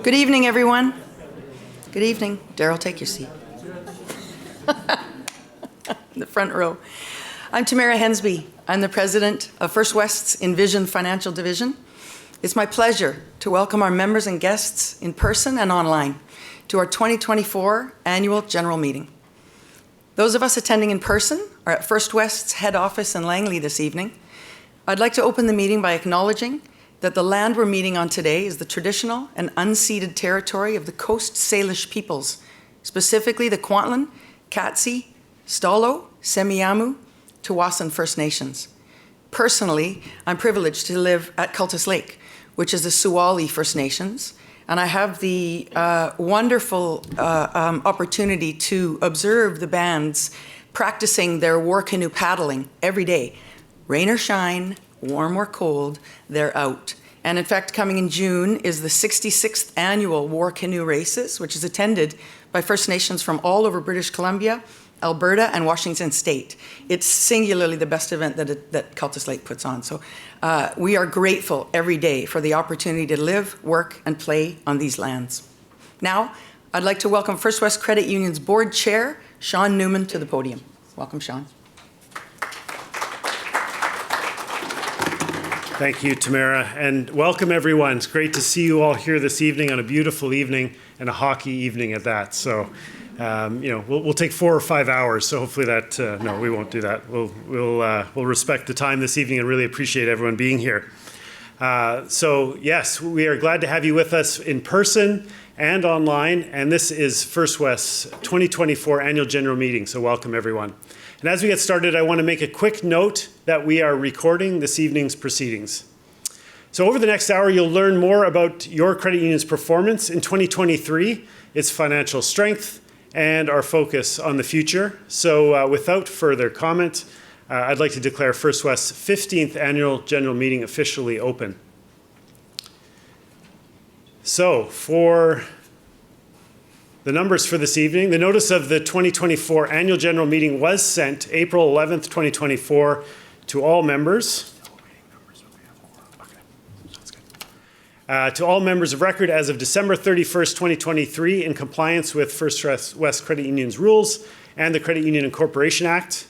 Good evening, everyone. Good evening. Daryl, take your seat. In the front row. I'm Tamara Hensby. I'm the president of First West's Envision Financial Division. It's my pleasure to welcome our members and guests in person and online to our 2024 annual general meeting. Those of us attending in person are at First West's head office in Langley this evening. I'd like to open the meeting by acknowledging that the land we're meeting on today is the traditional and unceded territory of the Coast Salish peoples, specifically the Kwantlen, Katzie, Stalo, Semiahmoo, Tawasan First Nations. Personally, I'm privileged to live at Cultus Lake, which is the Suwali First Nations, and I have the wonderful opportunity to observe the bands practicing their war canoe paddling every day. Rain or shine, warm or cold, they're out. And in fact, coming in June is the 66th annual War Canoe Races, which is attended by First Nations from all over British Columbia, Alberta, and Washington State. It's singularly the best event that Cultus Lake puts on. So we are grateful every day for the opportunity to live, work, and play on these lands. Now, I'd like to welcome First West Credit Union's board chair, Sean Newman, to the podium. Welcome, Sean. Thank you, Tamara, and welcome everyone. It's great to see you all here this evening on a beautiful evening and a hockey evening at that. So, we'll take 4 or 5 hours. So hopefully that no, we won't do that. We'll respect the time this evening and really appreciate everyone being here. So yes, we are glad to have you with us in person and online. And this is First West's 2024 annual general meeting. So welcome everyone. And as we get started, I want to make a quick note that we are recording this evening's proceedings. So over the next hour, you'll learn more about your credit union's performance in 2023, its financial strength, and our focus on the future. So without further comment, I'd like to declare First West's 15th annual general meeting officially open. So for the numbers for this evening, the notice of the 2024 annual general meeting was sent April 11th, 2024 to all members. To all members of record as of December 31st, 2023 in compliance with First West Credit Union's rules and the Credit Union Incorporation Act.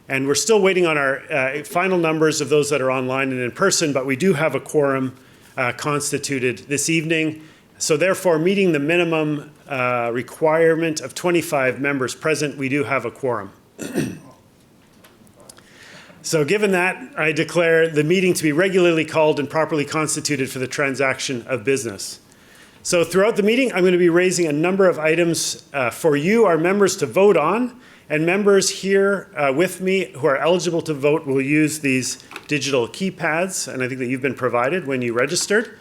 And we're still waiting on our final numbers of those that are online and in person, but we do have a quorum constituted this evening. So therefore, meeting the minimum requirement of 25 members present, we do have a quorum. So given that, I declare the meeting to be regularly called and properly constituted for the transaction of business. So throughout the meeting, I'm going to be raising a number of items for you, our members, to vote on. And members here with me who are eligible to vote will use these digital keypads, and I think that you've been provided when you registered.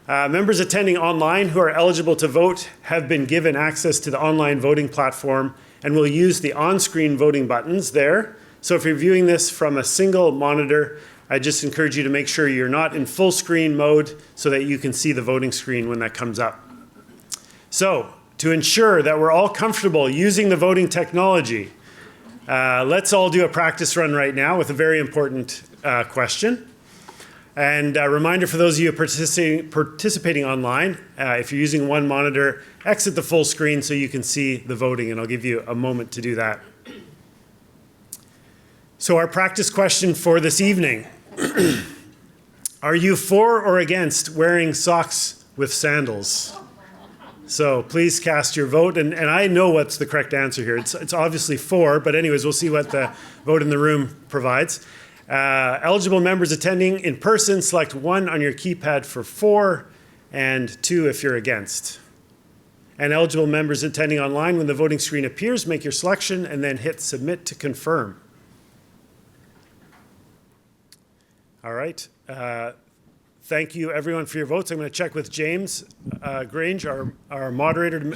Members attending online who are eligible to vote have been given access to the online voting platform and will use the on-screen voting buttons there. So if you're viewing this from a single monitor, I just encourage you to make sure you're not in full screen mode so that you can see the voting screen when that comes up. So to ensure that we're all comfortable using the voting technology, let's all do a practice run right now with a very important question. And a reminder for those of you participating online, if you're using one monitor, exit the full screen so you can see the voting, and I'll give you a moment to do that. So our practice question for this evening, are you for or against wearing socks with sandals? So please cast your vote, and I know what's the correct answer here. It's obviously for, but anyways, we'll see what the vote in the room provides. Eligible members attending in person, select 1 on your keypad for for, and 2 if you're against. And eligible members attending online, when the voting screen appears, make your selection and then hit submit to confirm. All right. Thank you, everyone, for your votes. I'm going to check with James Grange, our moderator,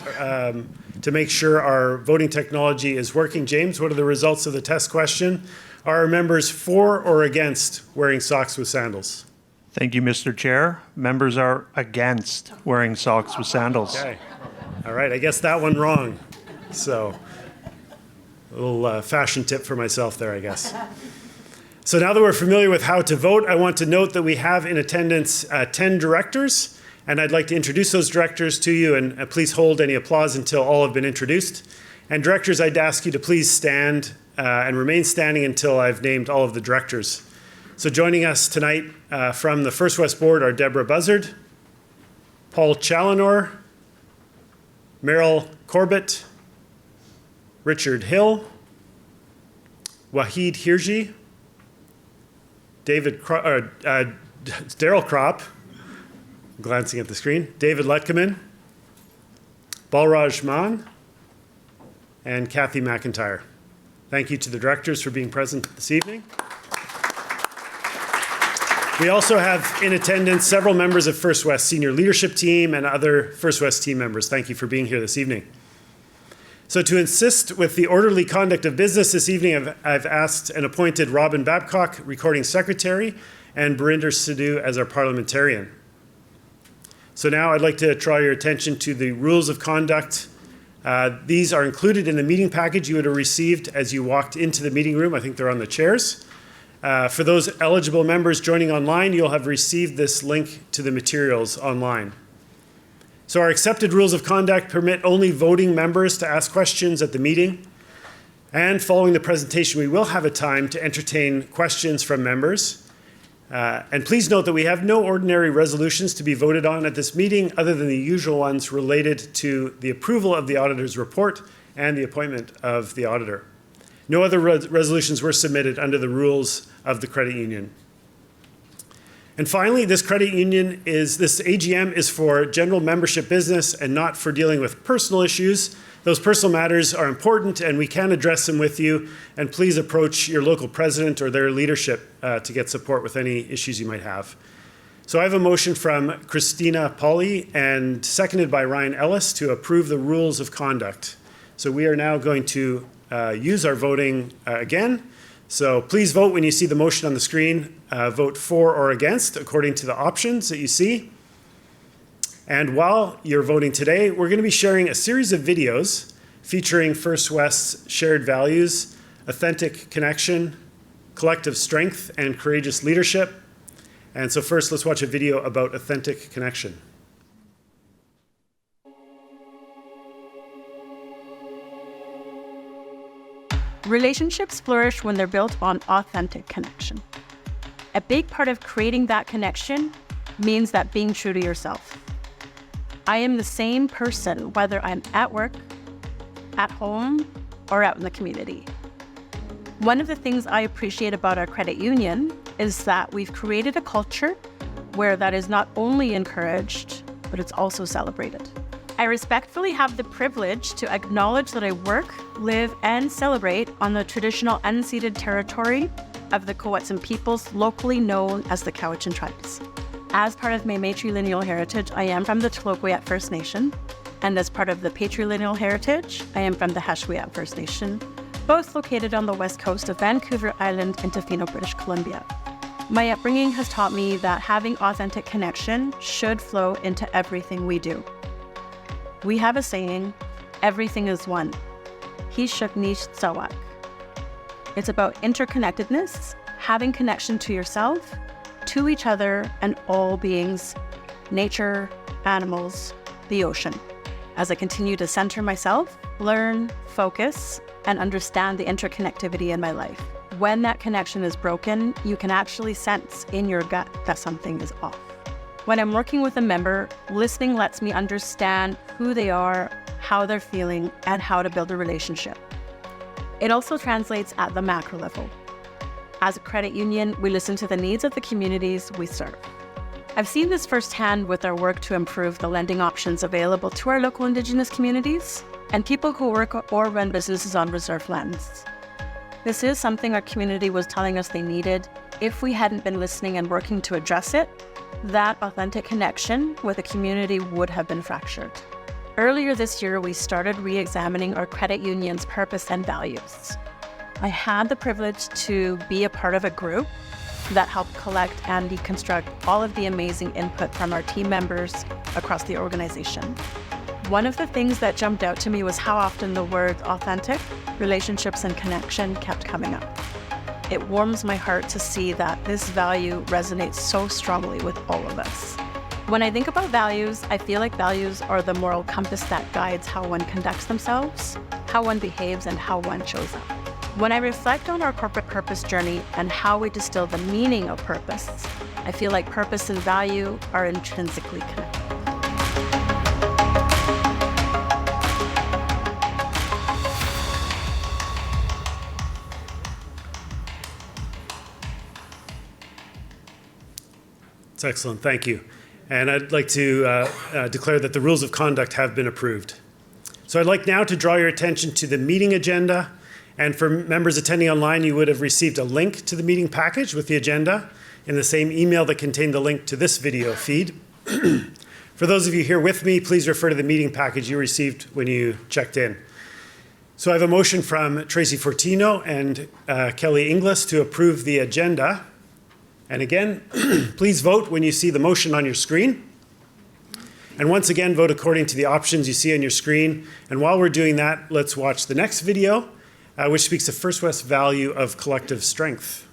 to make sure our voting technology is working. James, what are the results of the test question? Are members for or against wearing socks with sandals? Thank you, Mr. Chair. Members are against wearing socks with sandals. Okay. All right. I guess that one wrong. So a little fashion tip for myself there, I guess. So now that we're familiar with how to vote, I want to note that we have in attendance 10 directors And I'd like to introduce those directors to you, and please hold any applause until all have been introduced. And directors, I'd ask you to please stand and remain standing until I've named all of the directors. So joining us tonight from the First West Board are Deborah Buzzard, Paul Challenor, Meryl Corbett, Richard Hill, Wahid Hirji, Daryl Kropp, glancing at the screen, David Letkeman, Balraj Mann, and Kathy McIntyre. Thank you to the directors for being present this evening. We also have in attendance several members of First West senior leadership team and other First West team members. Thank you for being here this evening. So to assist with the orderly conduct of business this evening, I've asked and appointed Robin Babcock, recording secretary, and Barinder Sidhu as our parliamentarian. So now I'd like to draw your attention to the rules of conduct. These are included in the meeting package you would have received as you walked into the meeting room. I think they're on the chairs. For those eligible members joining online, you'll have received this link to the materials online. So our accepted rules of conduct permit only voting members to ask questions at the meeting. And following the presentation, we will have a time to entertain questions from members. And please note that we have no ordinary resolutions to be voted on at this meeting other than the usual ones related to the approval of the auditor's report and the appointment of the auditor. No other resolutions were submitted under the rules of the credit union. And finally, this AGM is for general membership business and not for dealing with personal issues. Those personal matters are important and we can address them with you. And please approach your local president or their leadership to get support with any issues you might have. So I have a motion from Christina Pauli and seconded by Ryan Ellis to approve the rules of conduct. So we are now going to use our voting again. So please vote when you see the motion on the screen. Vote for or against according to the options that you see. And while you're voting today, we're going to be sharing a series of videos featuring First West's shared values, authentic connection, collective strength, and courageous leadership. And so first, let's watch a video about authentic connection. Relationships flourish when they're built on authentic connection. A big part of creating that connection means that being true to yourself. I am the same person whether I'm at work, at home, or out in the community. One of the things I appreciate about our credit union is that we've created a culture where that is not only encouraged, but it's also celebrated. I respectfully have the privilege to acknowledge that I work, live, and celebrate on the traditional unceded territory of the Cowetsan peoples, locally known as the Cowichan tribes. As part of my matrilineal heritage, I am from the Tloquayat First Nation, and as part of the patrilineal heritage, I am from the Hashwayat First Nation, both located on the west coast of Vancouver Island in Tofino, British Columbia. My upbringing has taught me that having authentic connection should flow into everything we do. We have a saying, everything is one. Hishuk nish tsawak. It's about interconnectedness, having connection to yourself, to each other, and all beings, nature, animals, the ocean. As I continue to center myself, learn, focus, and understand the interconnectivity in my life. When that connection is broken, you can actually sense in your gut that something is off. When I'm working with a member, listening lets me understand who they are, how they're feeling, and how to build a relationship. It also translates at the macro level. As a credit union, we listen to the needs of the communities we serve. I've seen this firsthand with our work to improve the lending options available to our local Indigenous communities and people who work or run businesses on reserve lands. This is something our community was telling us they needed. If we hadn't been listening and working to address it, that authentic connection with the community would have been fractured. Earlier this year, we started re-examining our credit union's purpose and values. I had the privilege to be a part of a group that helped collect and deconstruct all of the amazing input from our team members across the organization. One of the things that jumped out to me was how often the words authentic, relationships, and connection kept coming up. It warms my heart to see that this value resonates so strongly with all of us. When I think about values, I feel like values are the moral compass that guides how one conducts themselves, how one behaves, and how one shows up. When I reflect on our corporate purpose journey and how we distill the meaning of purpose, I feel like purpose and value are intrinsically connected. That's excellent, thank you. And I'd like to declare that the rules of conduct have been approved. So I'd like now to draw your attention to the meeting agenda. And for members attending online, you would have received a link to the meeting package with the agenda in the same email that contained the link to this video feed. For those of you here with me, please refer to the meeting package you received when you checked in. So I have a motion from Tracy Fortino and Kelly Inglis to approve the agenda. And again, please vote when you see the motion on your screen. And once again, vote according to the options you see on your screen. And while we're doing that, let's watch the next video, which speaks of First West's value of collective strength.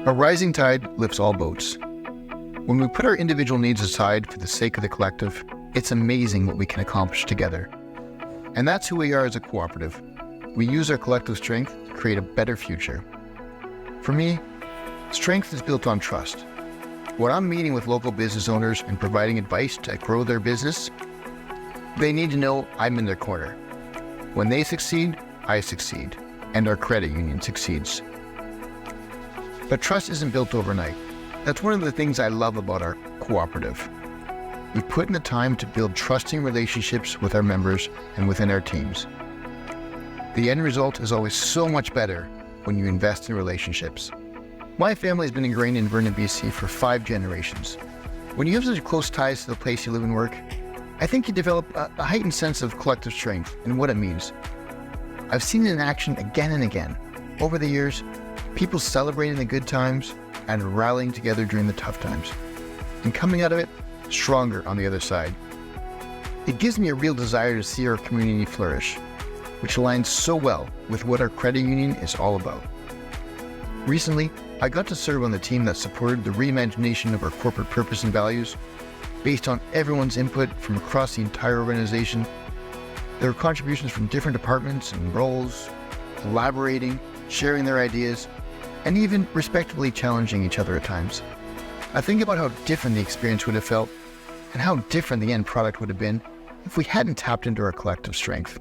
A rising tide lifts all boats. When we put our individual needs aside for the sake of the collective, it's amazing what we can accomplish together. And that's who we are as a cooperative. We use our collective strength to create a better future. For me, strength is built on trust. When I'm meeting with local business owners and providing advice to grow their business, they need to know I'm in their corner. When they succeed, I succeed, and our credit union succeeds. But trust isn't built overnight. That's one of the things I love about our cooperative. We put in the time to build trusting relationships with our members and within our teams. The end result is always so much better when you invest in relationships. My family has been ingrained in Vernon, BC for 5 generations. When you have such close ties to the place you live and work, I think you develop a heightened sense of collective strength and what it means. I've seen it in action again and again. Over the years, people celebrating the good times and rallying together during the tough times, and coming out of it stronger on the other side. It gives me a real desire to see our community flourish, which aligns so well with what our credit union is all about. Recently, I got to serve on the team that supported the reimagination of our corporate purpose and values based on everyone's input from across the entire organization. There were contributions from different departments and roles, collaborating, sharing their ideas, and even respectfully challenging each other at times. I think about how different the experience would have felt and how different the end product would have been if we hadn't tapped into our collective strength.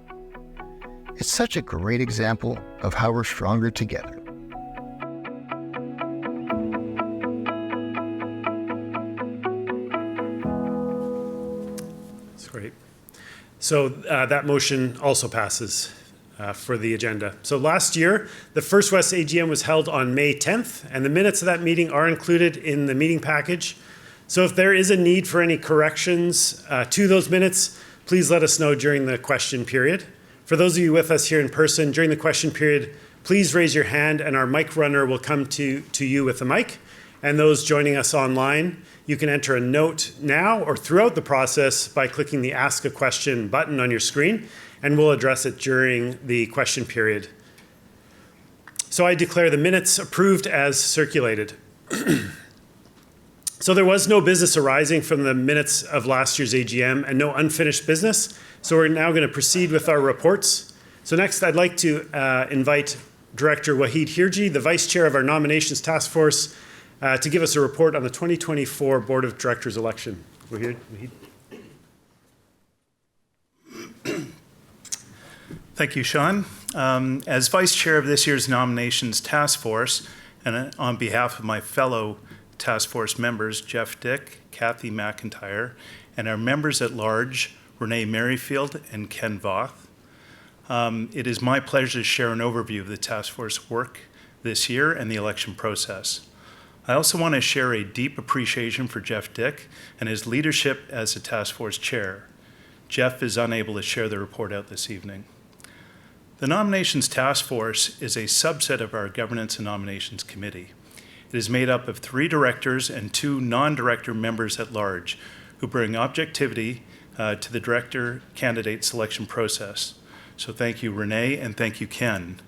It's such a great example of how we're stronger together. That's great. So that motion also passes for the agenda. So last year, the First West AGM was held on May 10th, and the minutes of that meeting are included in the meeting package. So if there is a need for any corrections to those minutes, please let us know during the question period. For those of you with us here in person, during the question period, please raise your hand and our mic runner will come to you with the mic. And those joining us online, you can enter a note now or throughout the process by clicking the Ask a Question button on your screen, and we'll address it during the question period. So I declare the minutes approved as circulated. So there was no business arising from the minutes of last year's AGM and no unfinished business. So we're now going to proceed with our reports. So next I'd like to invite Director Wahid Hirji, the Vice Chair of our Nominations Task Force, to give us a report on the 2024 Board of Directors election. Wahid? Thank you, Sean. As Vice Chair of this year's Nominations Task Force, and on behalf of my fellow Task Force members, Jeff Dick, Kathy McIntyre, and our members at large, Renee Merrifield and Ken Voth, it is my pleasure to share an overview of the Task Force work this year and the election process. I also want to share a deep appreciation for Jeff Dick and his leadership as the Task Force Chair. Jeff is unable to share the report out this evening. The Nominations Task Force is a subset of our Governance and Nominations Committee. It is made up of 3 directors and 2 non-director members at large who bring objectivity to the director candidate selection process. So thank you, Renee, and thank you, Ken,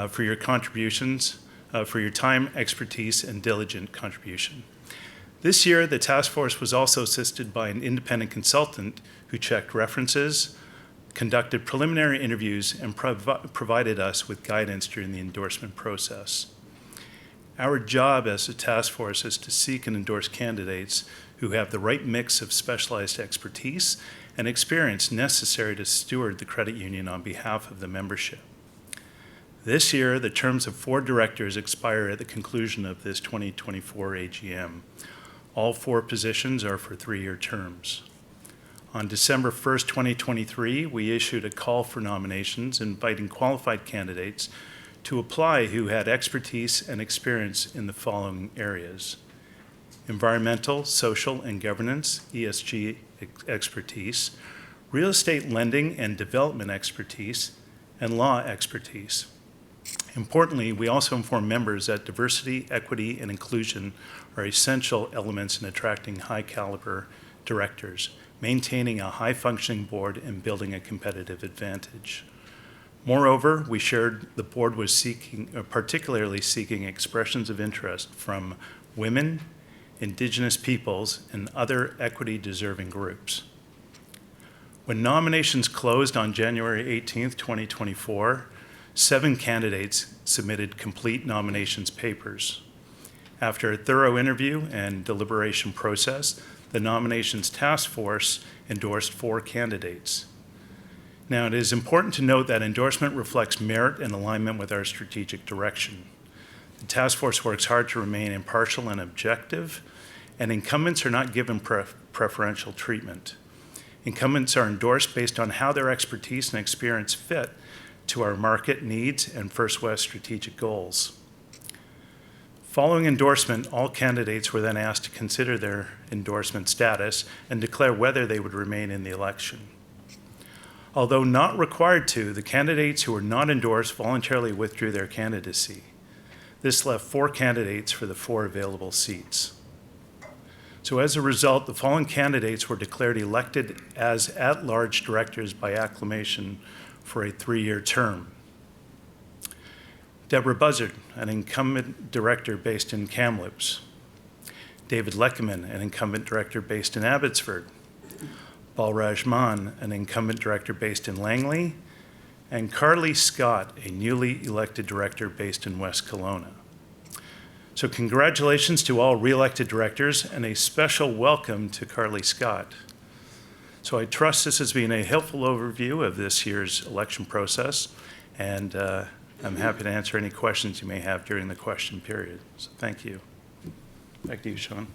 for your contributions for your time, expertise, and diligent contribution. This year, the task force was also assisted by an independent consultant who checked references, conducted preliminary interviews, and provided us with guidance during the endorsement process. Our job as a task force is to seek and endorse candidates who have the right mix of specialized expertise and experience necessary to steward the credit union on behalf of the membership. This year, the terms of 4 directors expire at the conclusion of this 2024 AGM. All 4 positions are for 3-year terms. On December 1st, 2023, we issued a call for nominations inviting qualified candidates to apply who had expertise and experience in the following areas: environmental, social, and governance, ESG expertise, real estate lending and development expertise, and law expertise. Importantly, we also inform members that diversity, equity, and inclusion are essential elements in attracting high-caliber directors, maintaining a high-functioning board, and building a competitive advantage. Moreover, we shared the board was particularly seeking expressions of interest from women, Indigenous peoples, and other equity-deserving groups. When nominations closed on January 18th, 2024, 7 candidates submitted complete nominations papers. After a thorough interview and deliberation process, the nominations task force endorsed 4 candidates. Now, it is important to note that endorsement reflects merit and alignment with our strategic direction. The task force works hard to remain impartial and objective, and incumbents are not given preferential treatment. Incumbents are endorsed based on how their expertise and experience fit to our market needs and First West strategic goals. Following endorsement, all candidates were then asked to consider their endorsement status and declare whether they would remain in the election. Although not required to, the candidates who were not endorsed voluntarily withdrew their candidacy. This left 4 candidates for the 4 available seats. So as a result, the following candidates were declared elected as at-large directors by acclamation for a 3-year term. Deborah Buzzard, an incumbent director based in Kamloops. David Leckerman, an incumbent director based in Abbotsford. Balraj Mann, an incumbent director based in Langley. And Carly Scott, a newly elected director based in West Kelowna. So congratulations to all re-elected directors and a special welcome to Carly Scott. So I trust this has been a helpful overview of this year's election process, and I'm happy to answer any questions you may have during the question period. So thank you. Back to you, Sean.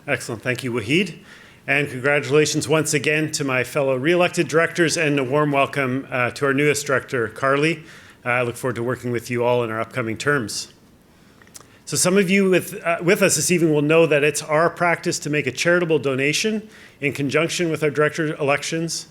Excellent. Thank you, Wahid. And congratulations once again to my fellow re-elected directors, and a warm welcome to our newest director, Carly. I look forward to working with you all in our upcoming terms. So some of you with us this evening will know that it's our practice to make a charitable donation in conjunction with our director elections.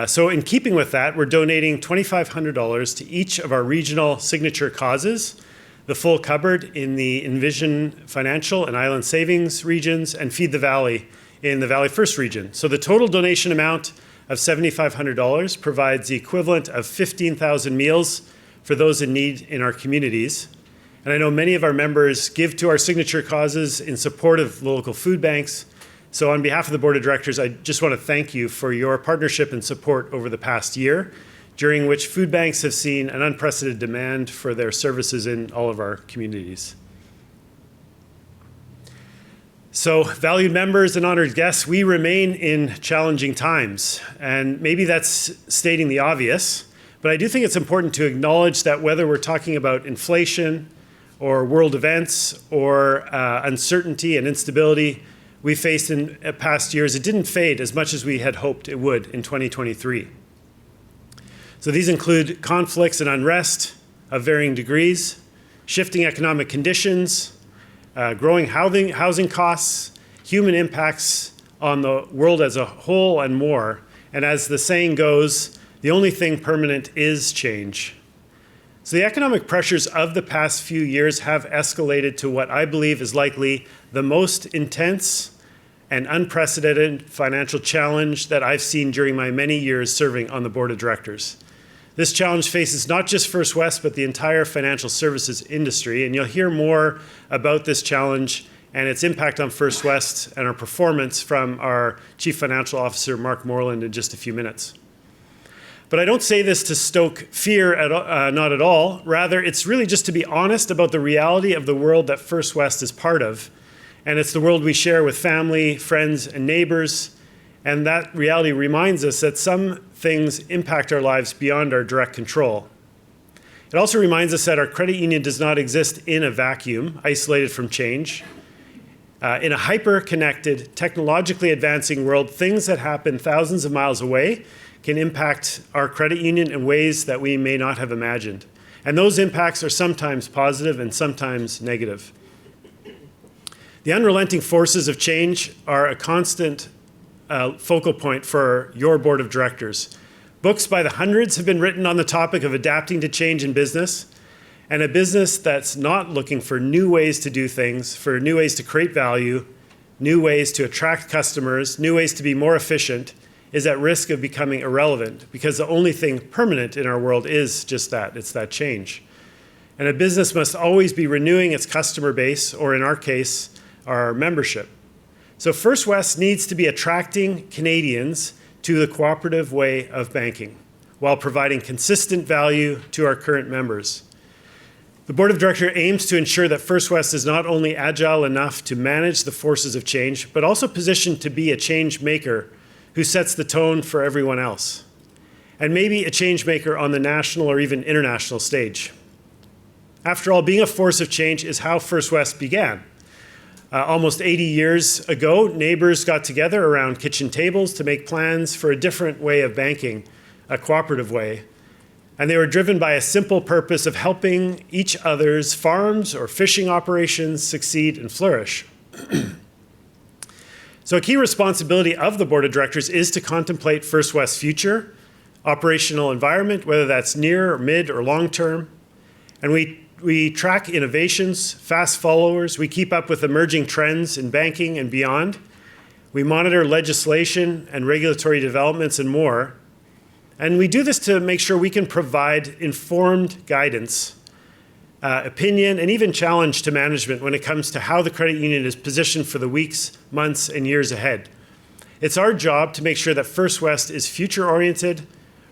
So in keeping with that, we're donating $2,500 to each of our regional signature causes: the full cupboard in the Envision Financial and Island Savings regions, and Feed the Valley in the Valley First region. So the total donation amount of $7,500 provides the equivalent of 15,000 meals for those in need in our communities. And I know many of our members give to our signature causes in support of local food banks. So on behalf of the Board of Directors, I just want to thank you for your partnership and support over the past year, during which food banks have seen an unprecedented demand for their services in all of our communities. So, valued members and honored guests, we remain in challenging times. And maybe that's stating the obvious, but I do think it's important to acknowledge that whether we're talking about inflation or world events or uncertainty and instability we faced in past years, it didn't fade as much as we had hoped it would in 2023. So these include conflicts and unrest of varying degrees, shifting economic conditions, growing housing costs, human impacts on the world as a whole, and more. And as the saying goes, the only thing permanent is change. So the economic pressures of the past few years have escalated to what I believe is likely the most intense and unprecedented financial challenge that I've seen during my many years serving on the Board of Directors. This challenge faces not just First West, but the entire financial services industry, and you'll hear more about this challenge and its impact on First West and our performance from our Chief Financial Officer, Mark Moreland, in just a few minutes. But I don't say this to stoke fear, not at all. Rather, it's really just to be honest about the reality of the world that First West is part of. And it's the world we share with family, friends, and neighbors. And that reality reminds us that some things impact our lives beyond our direct control. It also reminds us that our credit union does not exist in a vacuum, isolated from change. In a hyper-connected, technologically advancing world, things that happen thousands of miles away can impact our credit union in ways that we may not have imagined. And those impacts are sometimes positive and sometimes negative. The unrelenting forces of change are a constant focal point for your board of directors. Books by the hundreds have been written on the topic of adapting to change in business, and a business that's not looking for new ways to do things, for new ways to create value, new ways to attract customers, new ways to be more efficient, is at risk of becoming irrelevant, because the only thing permanent in our world is just that, it's that change. And a business must always be renewing its customer base, or in our case, our membership. So First West needs to be attracting Canadians to the cooperative way of banking, while providing consistent value to our current members. The Board of Directors aims to ensure that First West is not only agile enough to manage the forces of change, but also positioned to be a change maker who sets the tone for everyone else, and maybe a change maker on the national or even international stage. After all, being a force of change is how First West began. Almost 80 years ago, neighbors got together around kitchen tables to make plans for a different way of banking, a cooperative way. And they were driven by a simple purpose of helping each other's farms or fishing operations succeed and flourish. So a key responsibility of the Board of Directors is to contemplate First West's future, operational environment, whether that's near, or mid, or long term. And we track innovations, fast followers. We keep up with emerging trends in banking and beyond. We monitor legislation and regulatory developments and more. And we do this to make sure we can provide informed guidance, opinion, and even challenge to management when it comes to how the credit union is positioned for the weeks, months, and years ahead. It's our job to make sure that First West is future-oriented,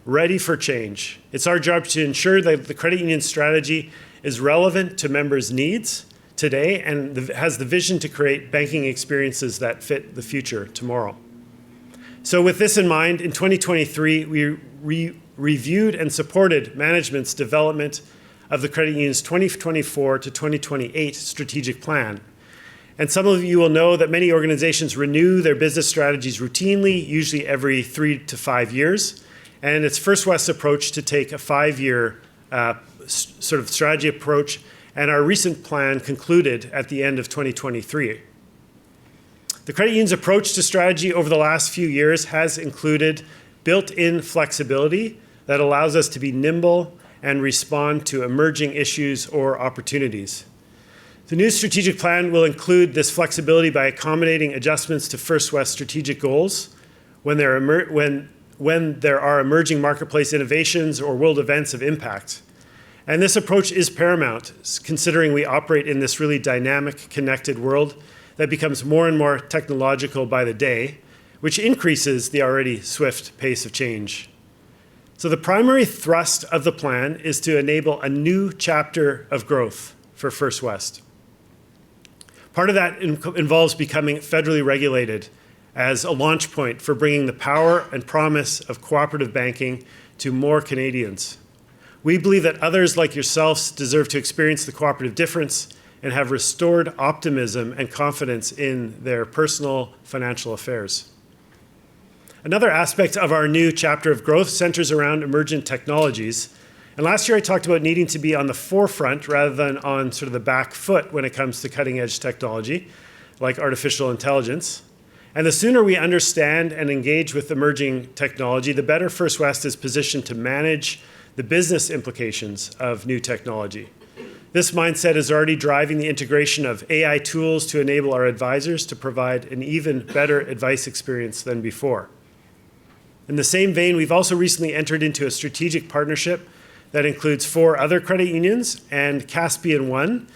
ready for change. It's our job to ensure that the credit union strategy is relevant to members' needs today and has the vision to create banking experiences that fit the future tomorrow. So with this in mind, in 2023, we reviewed and supported management's development of the credit union's 2024 to 2028 strategic plan. And some of you will know that many organizations renew their business strategies routinely, usually every 3 to 5 years. And it's First West's approach to take a 5-year sort of strategy approach, and our recent plan concluded at the end of 2023. The credit union's approach to strategy over the last few years has included built-in flexibility that allows us to be nimble and respond to emerging issues or opportunities. The new strategic plan will include this flexibility by accommodating adjustments to First West strategic goals when there are emerging marketplace innovations or world events of impact. And this approach is paramount, considering we operate in this really dynamic, connected world that becomes more and more technological by the day, which increases the already swift pace of change. So the primary thrust of the plan is to enable a new chapter of growth for First West. Part of that involves becoming federally regulated as a launch point for bringing the power and promise of cooperative banking to more Canadians. We believe that others like yourselves deserve to experience the cooperative difference and have restored optimism and confidence in their personal financial affairs. Another aspect of our new chapter of growth centers around emergent technologies. And last year I talked about needing to be on the forefront rather than on sort of the back foot when it comes to cutting edge technology, like artificial intelligence. And the sooner we understand and engage with emerging technology, the better First West is positioned to manage the business implications of new technology. This mindset is already driving the integration of AI tools to enable our advisors to provide an even better advice experience than before. In the same vein, we've also recently entered into a strategic partnership that includes 4 other credit unions and Caspian One,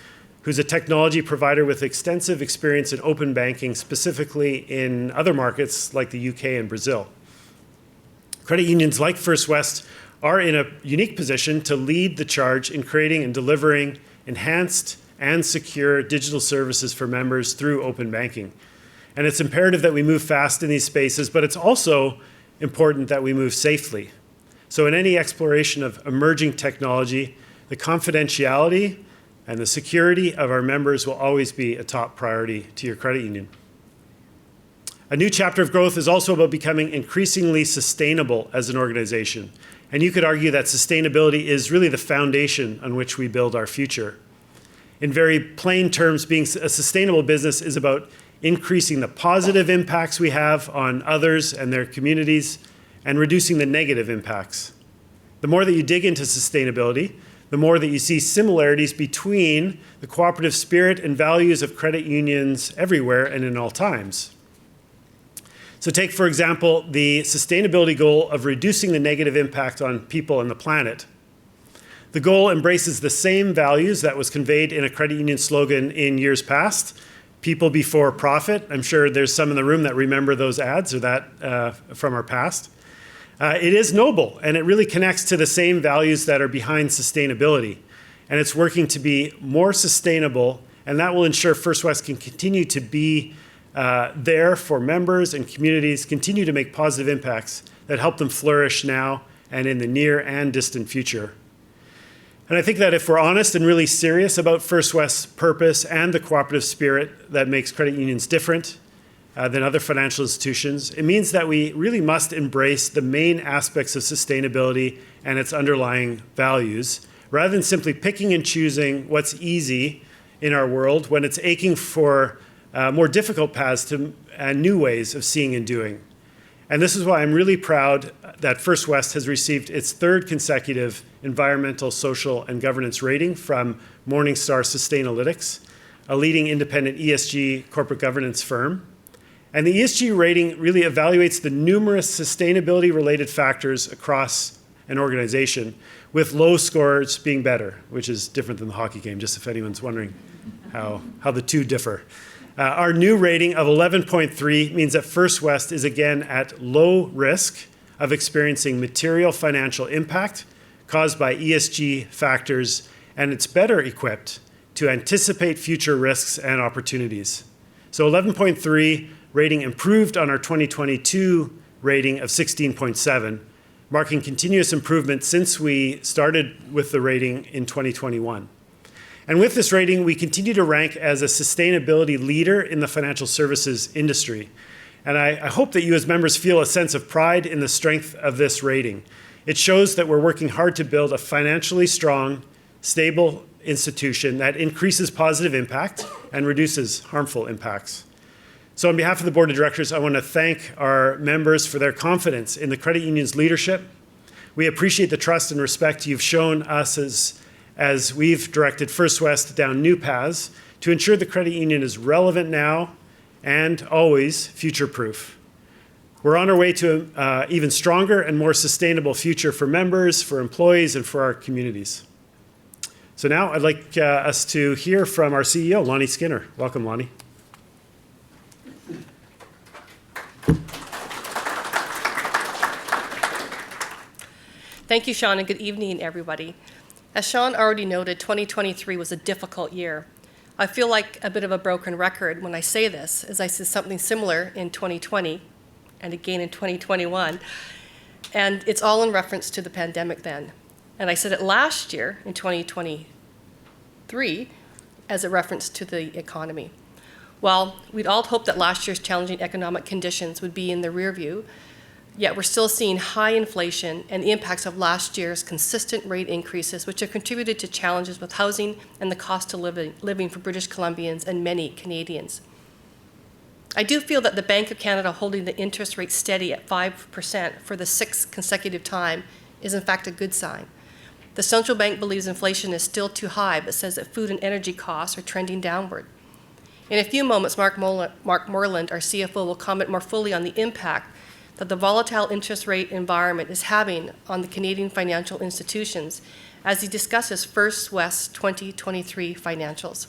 who's a technology provider with extensive experience in open banking, specifically in other markets like the UK and Brazil. Credit unions like First West are in a unique position to lead the charge in creating and delivering enhanced and secure digital services for members through open banking. And it's imperative that we move fast in these spaces, but it's also important that we move safely. So in any exploration of emerging technology, the confidentiality and the security of our members will always be a top priority to your credit union. A new chapter of growth is also about becoming increasingly sustainable as an organization. And you could argue that sustainability is really the foundation on which we build our future. In very plain terms, being a sustainable business is about increasing the positive impacts we have on others and their communities and reducing the negative impacts. The more that you dig into sustainability, the more that you see similarities between the cooperative spirit and values of credit unions everywhere and in all times. So take, for example, the sustainability goal of reducing the negative impact on people and the planet. The goal embraces the same values that was conveyed in a credit union slogan in years past, people before profit. I'm sure there's some in the room that remember those ads or that from our past. It is noble, and it really connects to the same values that are behind sustainability. And it's working to be more sustainable, and that will ensure First West can continue to be there for members and communities, continue to make positive impacts that help them flourish now and in the near and distant future. And I think that if we're honest and really serious about First West's purpose and the cooperative spirit that makes credit unions different than other financial institutions, it means that we really must embrace the main aspects of sustainability and its underlying values, rather than simply picking and choosing what's easy in our world when it's aching for more difficult paths to new ways of seeing and doing. And this is why I'm really proud that First West has received its 3rd consecutive environmental, social, and governance rating from Morningstar Sustainalytics, a leading independent ESG corporate governance firm. And the ESG rating really evaluates the numerous sustainability-related factors across an organization, with low scores being better, which is different than the hockey game, just if anyone's wondering how the two differ. Our new rating of 11.3 means that First West is again at low risk of experiencing material financial impact caused by ESG factors, and it's better equipped to anticipate future risks and opportunities. So 11.3 rating improved on our 2022 rating of 16.7, marking continuous improvement since we started with the rating in 2021. And with this rating, we continue to rank as a sustainability leader in the financial services industry. And I hope that you as members feel a sense of pride in the strength of this rating. It shows that we're working hard to build a financially strong, stable institution that increases positive impact and reduces harmful impacts. So on behalf of the Board of Directors, I want to thank our members for their confidence in the credit union's leadership. We appreciate the trust and respect you've shown us as we've directed First West down new paths to ensure the credit union is relevant now and always future-proof. We're on our way to an even stronger and more sustainable future for members, for employees, and for our communities. So now I'd like us to hear from our CEO, Lonnie Skinner. Welcome, Lonnie. Thank you, Sean, and good evening, everybody. As Sean already noted, 2023 was a difficult year. I feel like a bit of a broken record when I say this, as I said something similar in 2020 and again in 2021, and it's all in reference to the pandemic then. And I said it last year in 2023 as a reference to the economy. Well, we'd all hoped that last year's challenging economic conditions would be in the rear view, yet we're still seeing high inflation and the impacts of last year's consistent rate increases, which have contributed to challenges with housing and the cost of living for British Columbians and many Canadians. I do feel that the Bank of Canada holding the interest rate steady at 5% for the 6th consecutive time is in fact a good sign. The central bank believes inflation is still too high, but says that food and energy costs are trending downward. In a few moments, Mark Moreland, our CFO, will comment more fully on the impact that the volatile interest rate environment is having on the Canadian financial institutions as he discusses First West 2023 financials.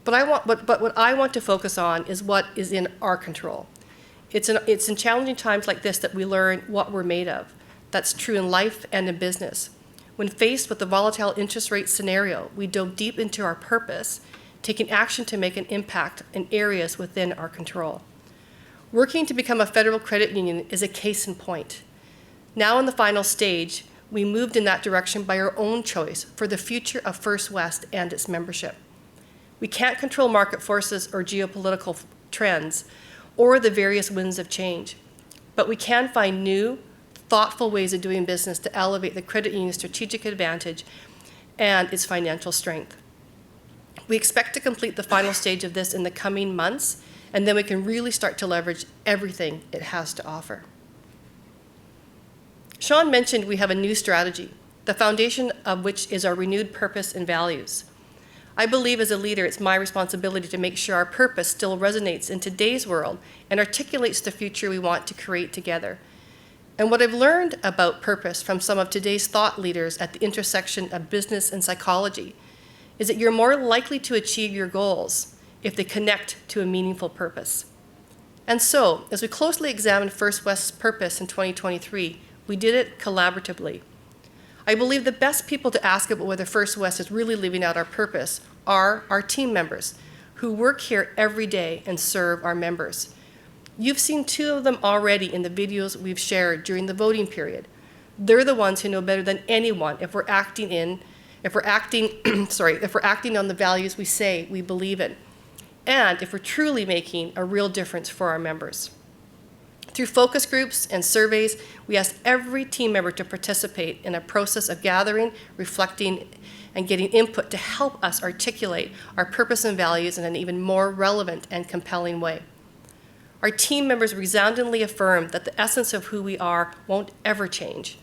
But what I want to focus on is what is in our control. It's in challenging times like this that we learn what we're made of. That's true in life and in business. When faced with the volatile interest rate scenario, we dove deep into our purpose, taking action to make an impact in areas within our control. Working to become a federal credit union is a case in point. Now in the final stage, we moved in that direction by our own choice for the future of First West and its membership. We can't control market forces or geopolitical trends or the various winds of change, but we can find new, thoughtful ways of doing business to elevate the credit union's strategic advantage and its financial strength. We expect to complete the final stage of this in the coming months, and then we can really start to leverage everything it has to offer. Sean mentioned we have a new strategy, the foundation of which is our renewed purpose and values. I believe as a leader, it's my responsibility to make sure our purpose still resonates in today's world and articulates the future we want to create together. And what I've learned about purpose from some of today's thought leaders at the intersection of business and psychology is that you're more likely to achieve your goals if they connect to a meaningful purpose. And so, as we closely examine First West's purpose in 2023, we did it collaboratively. I believe the best people to ask about whether First West is really living out our purpose are our team members who work here every day and serve our members. You've seen two of them already in the videos we've shared during the voting period. They're the ones who know better than anyone if we're acting on the values we say we believe in, and if we're truly making a real difference for our members. Through focus groups and surveys, we asked every team member to participate in a process of gathering, reflecting, and getting input to help us articulate our purpose and values in an even more relevant and compelling way. Our team members resoundingly affirmed that the essence of who we are won't ever change.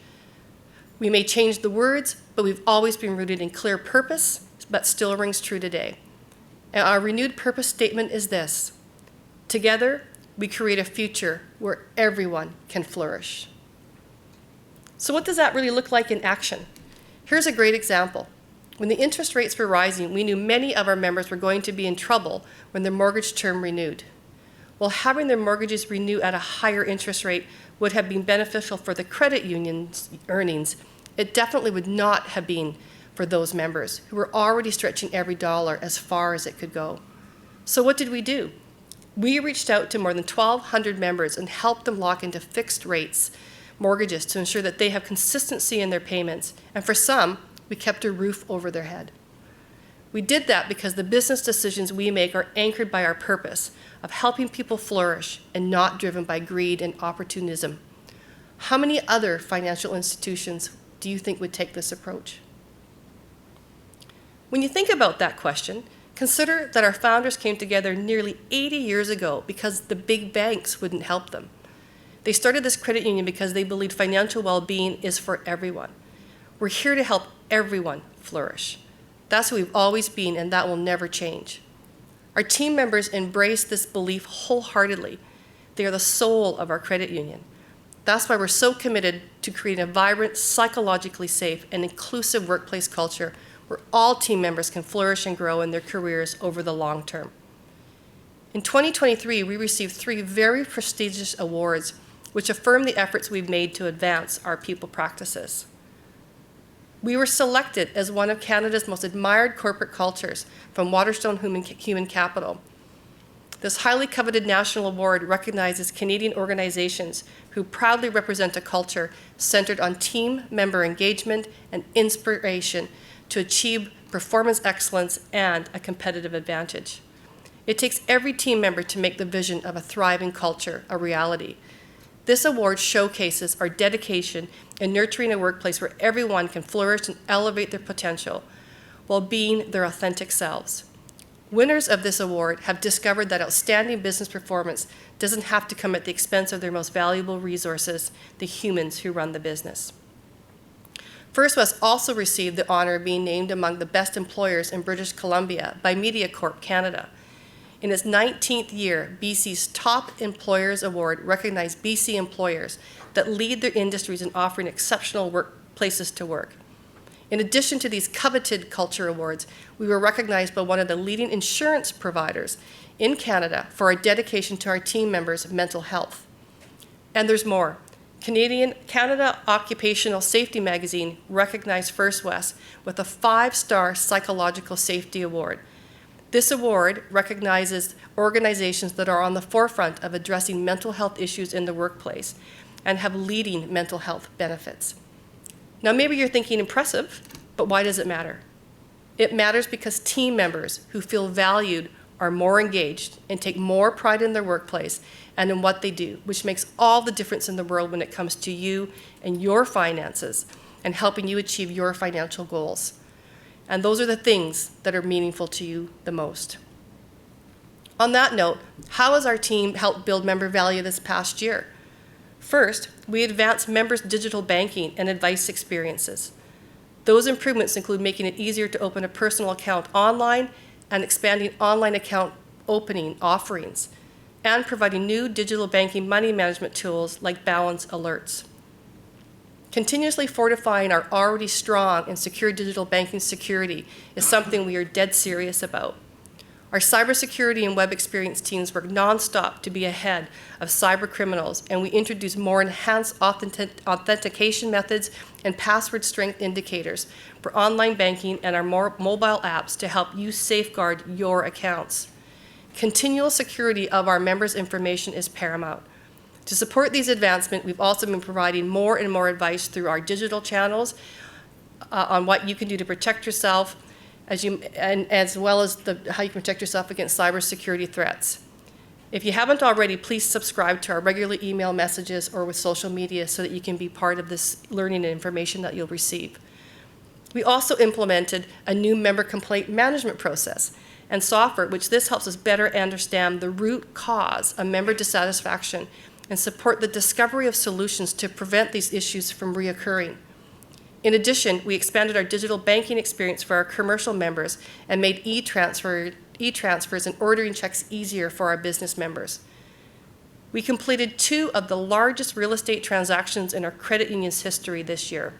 We may change the words, but we've always been rooted in clear purpose, but still rings true today. And our renewed purpose statement is this: together, we create a future where everyone can flourish. So what does that really look like in action? Here's a great example. When the interest rates were rising, we knew many of our members were going to be in trouble when their mortgage term renewed. While having their mortgages renew at a higher interest rate would have been beneficial for the credit union's earnings, it definitely would not have been for those members who were already stretching every dollar as far as it could go. So what did we do? We reached out to more than 1,200 members and helped them lock into fixed rates mortgages to ensure that they have consistency in their payments. And for some, we kept a roof over their head. We did that because the business decisions we make are anchored by our purpose of helping people flourish and not driven by greed and opportunism. How many other financial institutions do you think would take this approach? When you think about that question, consider that our founders came together nearly 80 years ago because the big banks wouldn't help them. They started this credit union because they believed financial well-being is for everyone. We're here to help everyone flourish. That's who we've always been, and that will never change. Our team members embrace this belief wholeheartedly. They are the soul of our credit union. That's why we're so committed to creating a vibrant, psychologically safe, and inclusive workplace culture where all team members can flourish and grow in their careers over the long term. In 2023, we received 3 very prestigious awards which affirm the efforts we've made to advance our people practices. We were selected as one of Canada's most admired corporate cultures from Waterstone Human Capital. This highly coveted national award recognizes Canadian organizations who proudly represent a culture centered on team member engagement and inspiration to achieve performance excellence and a competitive advantage. It takes every team member to make the vision of a thriving culture a reality. This award showcases our dedication in nurturing a workplace where everyone can flourish and elevate their potential while being their authentic selves. Winners of this award have discovered that outstanding business performance doesn't have to come at the expense of their most valuable resources, the humans who run the business. First West also received the honor of being named among the best employers in British Columbia by MediaCorp Canada. In its 19th year, BC's Top Employers Award recognized BC employers that lead their industries in offering exceptional workplaces to work. In addition to these coveted culture awards, we were recognized by one of the leading insurance providers in Canada for our dedication to our team members' mental health. And there's more. Canada Occupational Safety Magazine recognized First West with a 5-star Psychological Safety Award. This award recognizes organizations that are on the forefront of addressing mental health issues in the workplace and have leading mental health benefits. Now, maybe you're thinking impressive, but why does it matter? It matters because team members who feel valued are more engaged and take more pride in their workplace and in what they do, which makes all the difference in the world when it comes to you and your finances and helping you achieve your financial goals. And those are the things that are meaningful to you the most. On that note, how has our team helped build member value this past year? First, we advanced members' digital banking and advice experiences. Those improvements include making it easier to open a personal account online and expanding online account opening offerings, and providing new digital banking money management tools like balance alerts. Continuously fortifying our already strong and secure digital banking security is something we are dead serious about. Our cybersecurity and web experience teams work nonstop to be ahead of cyber criminals, and we introduce more enhanced authentication methods and password strength indicators for online banking and our more mobile apps to help you safeguard your accounts. Continual security of our members' information is paramount. To support these advancements, we've also been providing more and more advice through our digital channels on what you can do to protect yourself, as well as how you can protect yourself against cybersecurity threats. If you haven't already, please subscribe to our regular email messages or with social media so that you can be part of this learning and information that you'll receive. We also implemented a new member complaint management process and software, which this helps us better understand the root cause of member dissatisfaction and support the discovery of solutions to prevent these issues from reoccurring. In addition, we expanded our digital banking experience for our commercial members and made e-transfers and ordering checks easier for our business members. We completed 2 of the largest real estate transactions in our credit union's history this year.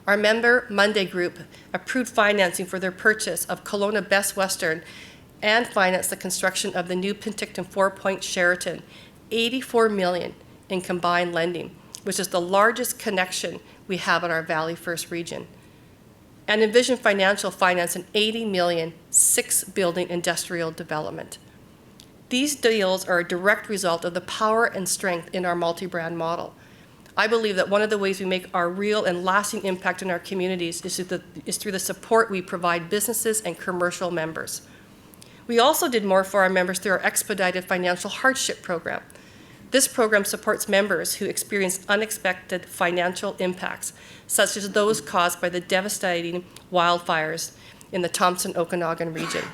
Our member Monday group approved financing for their purchase of Kelowna Best Western and financed the construction of the new Penticton 4-Point Sheraton, $84 million in combined lending, which is the largest connection we have in our Valley First region. And Envision Financial financed an $80 million 6-building industrial development. These deals are a direct result of the power and strength in our multi-brand model. I believe that one of the ways we make our real and lasting impact in our communities is through the support we provide businesses and commercial members. We also did more for our members through our expedited financial hardship program. This program supports members who experience unexpected financial impacts, such as those caused by the devastating wildfires in the Thompson-Okanagan region.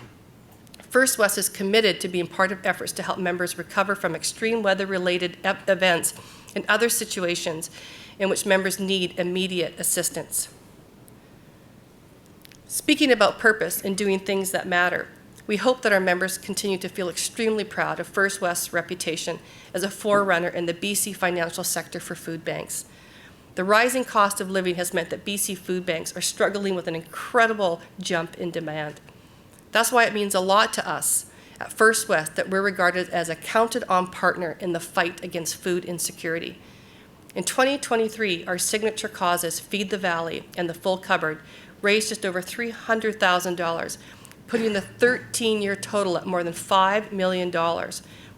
First West is committed to being part of efforts to help members recover from extreme weather-related events and other situations in which members need immediate assistance. Speaking about purpose and doing things that matter, we hope that our members continue to feel extremely proud of First West's reputation as a forerunner in the BC financial sector for food banks. The rising cost of living has meant that BC food banks are struggling with an incredible jump in demand. That's why it means a lot to us at First West that we're regarded as a counted-on partner in the fight against food insecurity. In 2023, our signature causes, Feed the Valley and The Full Cupboard, raised just over $300,000, putting the 13-year total at more than $5 million,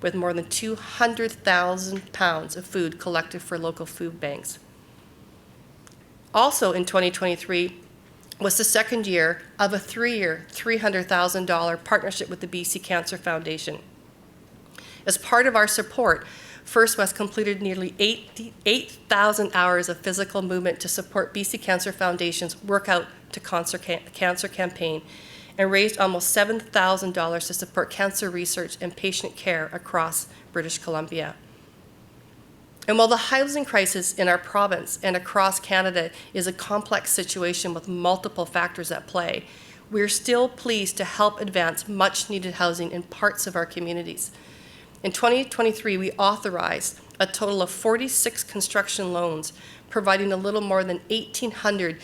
with more than 200,000 pounds of food collected for local food banks. Also in 2023 was the second year of a 3-year, $300,000 partnership with the BC Cancer Foundation. As part of our support, First West completed nearly 8,000 hours of physical movement to support BC Cancer Foundation's Workout to Cancer campaign and raised almost $7,000 to support cancer research and patient care across British Columbia. And while the housing crisis in our province and across Canada is a complex situation with multiple factors at play, we're still pleased to help advance much-needed housing in parts of our communities. In 2023, we authorized a total of 46 construction loans, providing a little more than 1,800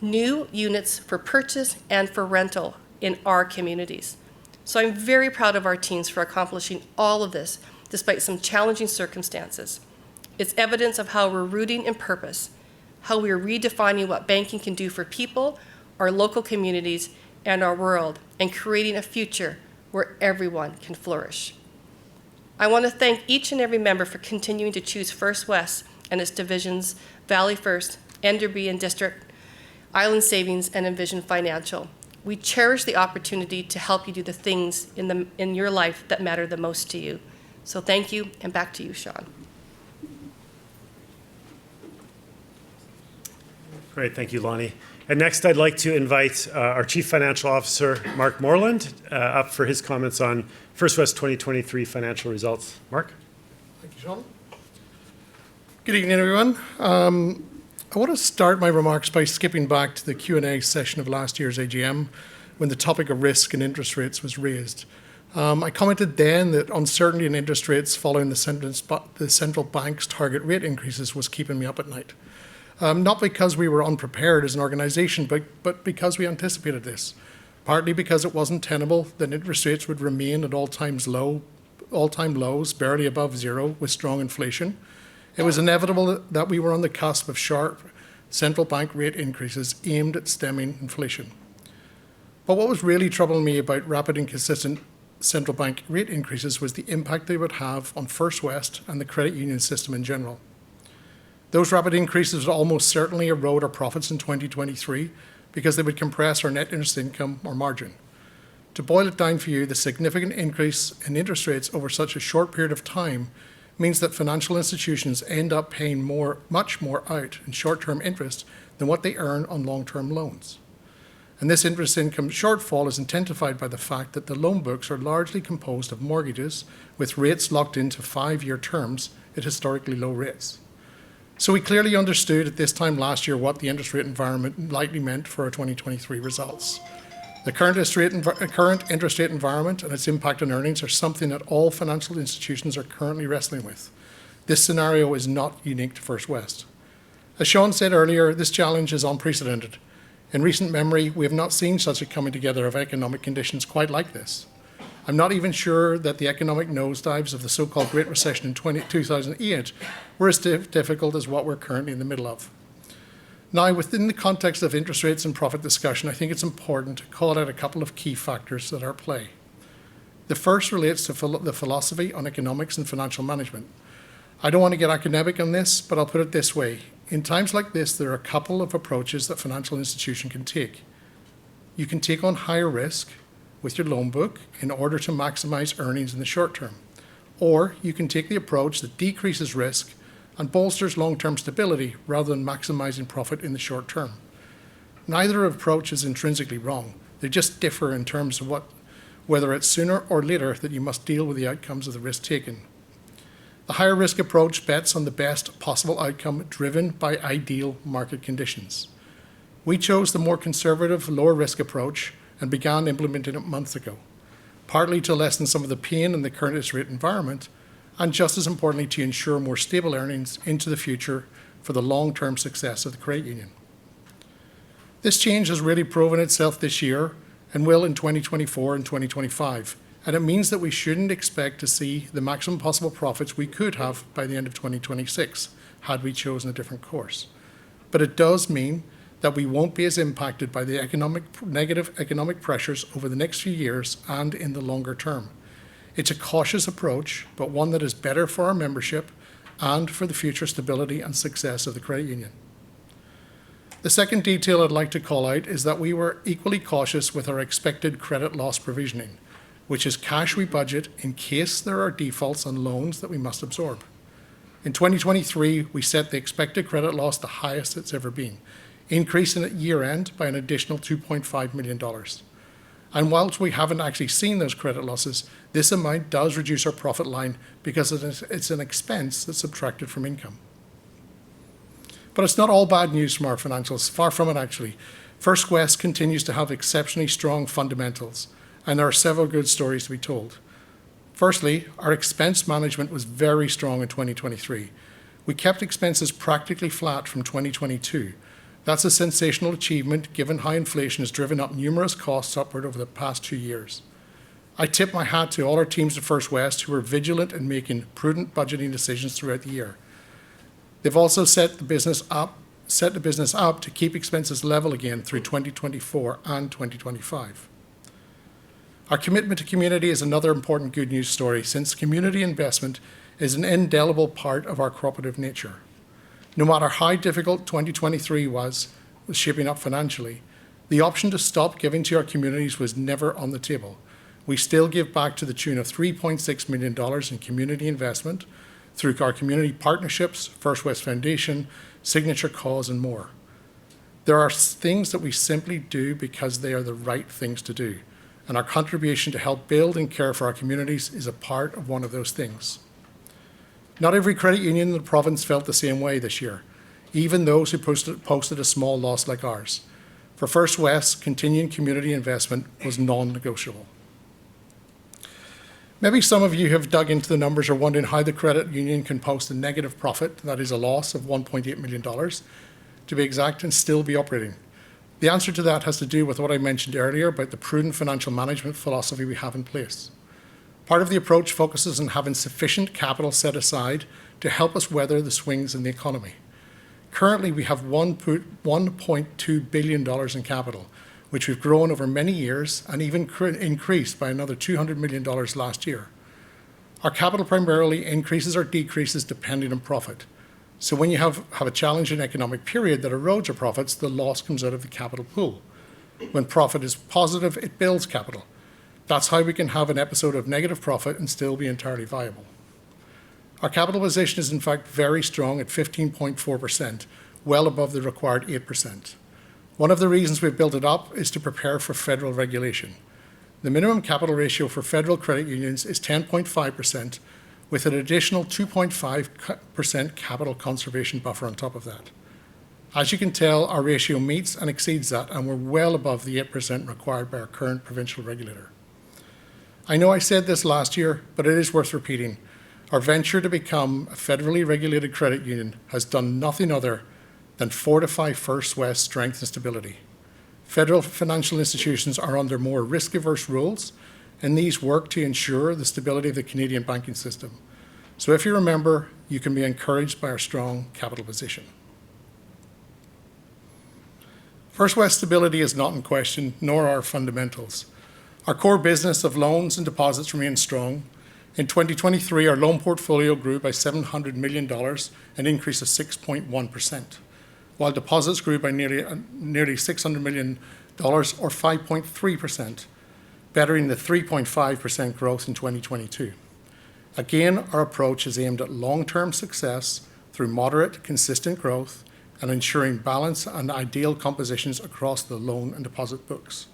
new units for purchase and for rental in our communities. So I'm very proud of our teams for accomplishing all of this despite some challenging circumstances. It's evidence of how we're rooting in purpose, how we are redefining what banking can do for people, our local communities, and our world, and creating a future where everyone can flourish. I want to thank each and every member for continuing to choose First West and its divisions, Valley First, Enderby and District, Island Savings, and Envision Financial. We cherish the opportunity to help you do the things in your life that matter the most to you. So thank you, and back to you, Sean. Great, thank you, Lonnie. And next, I'd like to invite our Chief Financial Officer, Mark Moreland, up for his comments on First West 2023 financial results. Mark? Thank you, Sean. Good evening, everyone. I want to start my remarks by skipping back to the Q&A session of last year's AGM when the topic of risk and interest rates was raised. I commented then that uncertainty in interest rates following the central bank's target rate increases was keeping me up at night. Not because we were unprepared as an organisation, but because we anticipated this. Partly because it wasn't tenable that interest rates would remain at all-time lows, barely above zero, with strong inflation. It was inevitable that we were on the cusp of sharp central bank rate increases aimed at stemming inflation. But what was really troubling me about rapid and consistent central bank rate increases was the impact they would have on First West and the credit union system in general. Those rapid increases would almost certainly erode our profits in 2023 because they would compress our net interest income or margin. To boil it down for you, the significant increase in interest rates over such a short period of time means that financial institutions end up paying much more out in short-term interest than what they earn on long-term loans. And this interest income shortfall is intensified by the fact that the loan books are largely composed of mortgages with rates locked into 5-year terms at historically low rates. So we clearly understood at this time last year what the interest rate environment likely meant for our 2023 results. The current interest rate environment and its impact on earnings are something that all financial institutions are currently wrestling with. This scenario is not unique to First West. As Sean said earlier, this challenge is unprecedented. In recent memory, we have not seen such a coming together of economic conditions quite like this. I'm not even sure that the economic nosedives of the so-called Great Recession in 2008 were as difficult as what we're currently in the middle of. Now, within the context of interest rates and profit discussion, I think it's important to call out a couple of key factors that are at play. The first relates to the philosophy on economics and financial management. I don't want to get academic on this, but I'll put it this way. In times like this, there are a couple of approaches that financial institution can take. You can take on higher risk with your loan book in order to maximize earnings in the short term. Or you can take the approach that decreases risk and bolsters long-term stability rather than maximizing profit in the short term. Neither approach is intrinsically wrong. They just differ in terms of whether it's sooner or later that you must deal with the outcomes of the risk taken. The higher risk approach bets on the best possible outcome driven by ideal market conditions. We chose the more conservative, lower risk approach and began implementing it months ago, partly to lessen some of the pain in the current interest rate environment, and just as importantly to ensure more stable earnings into the future for the long-term success of the credit union. This change has really proven itself this year and will in 2024 and 2025, and it means that we shouldn't expect to see the maximum possible profits we could have by the end of 2026 had we chosen a different course. But it does mean that we won't be as impacted by the negative economic pressures over the next few years and in the longer term. It's a cautious approach, but one that is better for our membership and for the future stability and success of the credit union. The second detail I'd like to call out is that we were equally cautious with our expected credit loss provisioning, which is cash we budget in case there are defaults on loans that we must absorb. In 2023, we set the expected credit loss the highest it's ever been, increasing at year-end by an additional $2.5 million. And whilst we haven't actually seen those credit losses, this amount does reduce our profit line because it's an expense that's subtracted from income. But it's not all bad news from our financials, far from it actually. First West continues to have exceptionally strong fundamentals, and there are several good stories to be told. Firstly, our expense management was very strong in 2023. We kept expenses practically flat from 2022. That's a sensational achievement given high inflation has driven up numerous costs upward over the past 2 years. I tip my hat to all our teams at First West who were vigilant in making prudent budgeting decisions throughout the year. They've also set the business up to keep expenses level again through 2024 and 2025. Our commitment to community is another important good news story, since community investment is an indelible part of our cooperative nature. No matter how difficult 2023 was shaping up financially, the option to stop giving to our communities was never on the table. We still give back to the tune of $3.6 million in community investment through our community partnerships, First West Foundation, Signature Cause, and more. There are things that we simply do because they are the right things to do, and our contribution to help build and care for our communities is a part of one of those things. Not every credit union in the province felt the same way this year, even those who posted a small loss like ours. For First West, continuing community investment was non-negotiable. Maybe some of you have dug into the numbers or wondering how the credit union can post a negative profit, that is a loss of $1.8 million, to be exact, and still be operating. The answer to that has to do with what I mentioned earlier about the prudent financial management philosophy we have in place. Part of the approach focuses on having sufficient capital set aside to help us weather the swings in the economy. Currently, we have $1.2 billion in capital, which we've grown over many years and even increased by another $200 million last year. Our capital primarily increases or decreases depending on profit. So when you have a challenging economic period that erodes your profits, the loss comes out of the capital pool. When profit is positive, it builds capital. That's how we can have an episode of negative profit and still be entirely viable. Our capital position is in fact very strong at 15.4%, well above the required 8%. One of the reasons we've built it up is to prepare for federal regulation. The minimum capital ratio for federal credit unions is 10.5%, with an additional 2.5% capital conservation buffer on top of that. As you can tell, our ratio meets and exceeds that, and we're well above the 8% required by our current provincial regulator. I know I said this last year, but it is worth repeating. Our venture to become a federally regulated credit union has done nothing other than fortify First West's strength and stability. Federal financial institutions are under more risk-averse rules, and these work to ensure the stability of the Canadian banking system. So if you're a member, you can be encouraged by our strong capital position. First West stability is not in question, nor our fundamentals. Our core business of loans and deposits remains strong. In 2023, our loan portfolio grew by $700 million, an increase of 6.1%, while deposits grew by nearly $600 million, or 5.3%, bettering the 3.5% growth in 2022. Again, our approach is aimed at long-term success through moderate, consistent growth and ensuring balance and ideal compositions across the loan and deposit books.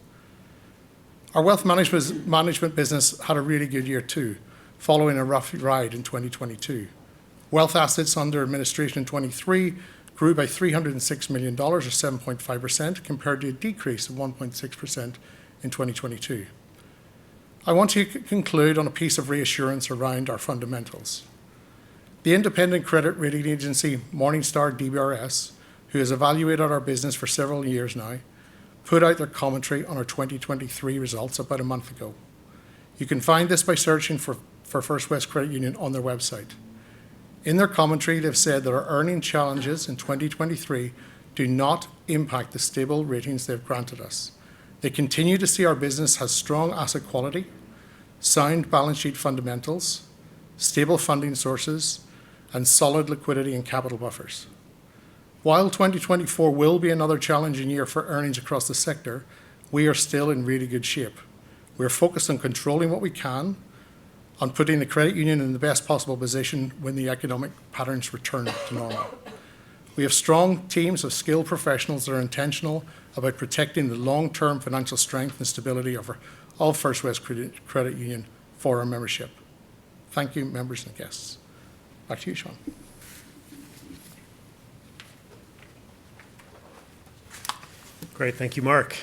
Our wealth management business had a really good year too, following a rough ride in 2022. Wealth assets under administration in 23 grew by $306 million, or 7.5%, compared to a decrease of 1.6% in 2022. I want to conclude on a piece of reassurance around our fundamentals. The independent credit rating agency Morningstar DBRS, who has evaluated our business for several years now, put out their commentary on our 2023 results about a month ago. You can find this by searching for First West Credit Union on their website. In their commentary, they've said that our earning challenges in 2023 do not impact the stable ratings they've granted us. They continue to see our business has strong asset quality, sound balance sheet fundamentals, stable funding sources, and solid liquidity and capital buffers. While 2024 will be another challenging year for earnings across the sector, we are still in really good shape. We're focused on controlling what we can, on putting the credit union in the best possible position when the economic patterns return to normal. We have strong teams of skilled professionals that are intentional about protecting the long-term financial strength and stability of First West Credit Union for our membership. Thank you, members and guests. Back to you, Sean. Great, thank you, Mark.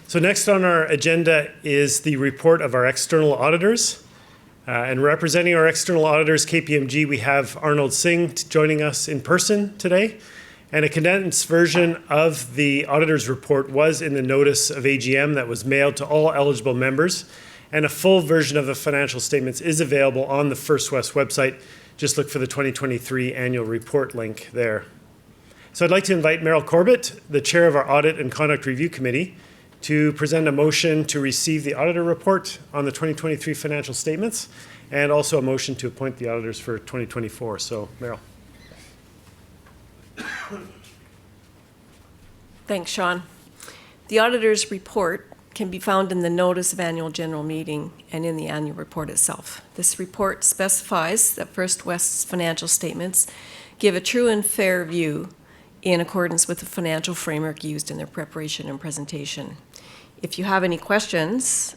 So next on our agenda is the report of our external auditors. And representing our external auditors, KPMG, we have Arnold Singh joining us in person today. And a condensed version of the auditor's report was in the notice of AGM that was mailed to all eligible members. And a full version of the financial statements is available on the First West website. Just look for the 2023 annual report link there. So I'd like to invite Meryl Corbett, the chair of our Audit and Conduct Review Committee, to present a motion to receive the auditor report on the 2023 financial statements, and also a motion to appoint the auditors for 2024. So, Meryl. Thanks, Sean. The auditor's report can be found in the notice of annual general meeting and in the annual report itself. This report specifies that First West's financial statements give a true and fair view in accordance with the financial framework used in their preparation and presentation. If you have any questions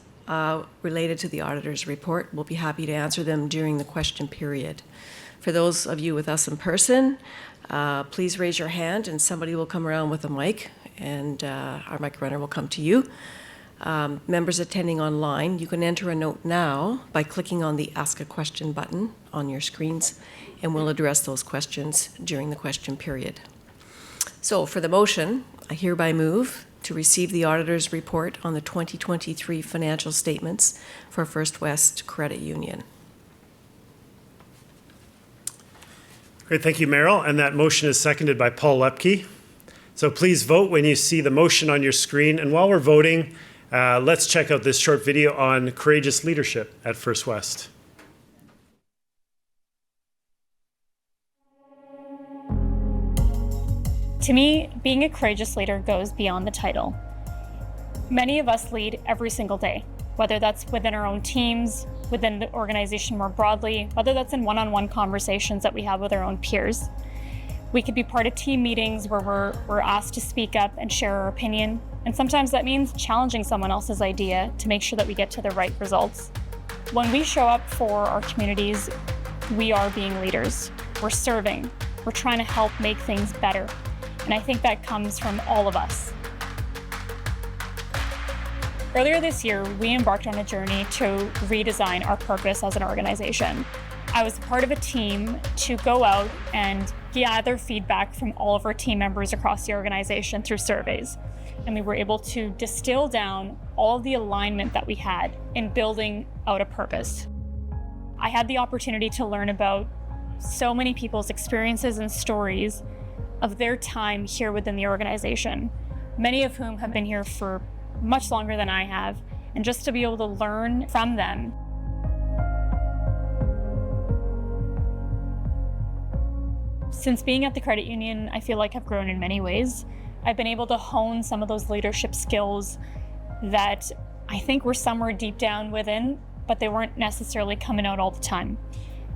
related to the auditor's report, we'll be happy to answer them during the question period. For those of you with us in person, please raise your hand and somebody will come around with a mic, and our mic runner will come to you. Members attending online, you can enter a note now by clicking on the Ask a Question button on your screens, and we'll address those questions during the question period. So for the motion, I hereby move to receive the auditor's report on the 2023 financial statements for First West Credit Union. Great, thank you, Meryl. And that motion is seconded by Paul Lepke. So please vote when you see the motion on your screen. And while we're voting, let's check out this short video on courageous leadership at First West. To me, being a courageous leader goes beyond the title. Many of us lead every single day, whether that's within our own teams, within the organization more broadly, whether that's in one-on-one conversations that we have with our own peers. We could be part of team meetings where we're asked to speak up and share our opinion, and sometimes that means challenging someone else's idea to make sure that we get to the right results. When we show up for our communities, we are being leaders. We're serving. We're trying to help make things better. And I think that comes from all of us. Earlier this year, we embarked on a journey to redesign our purpose as an organization. I was part of a team to go out and gather feedback from all of our team members across the organization through surveys. And we were able to distill down all of the alignment that we had in building out a purpose. I had the opportunity to learn about so many people's experiences and stories of their time here within the organization, many of whom have been here for much longer than I have, and just to be able to learn from them. Since being at the credit union, I feel like I've grown in many ways. I've been able to hone some of those leadership skills that I think were somewhere deep down within, but they weren't necessarily coming out all the time.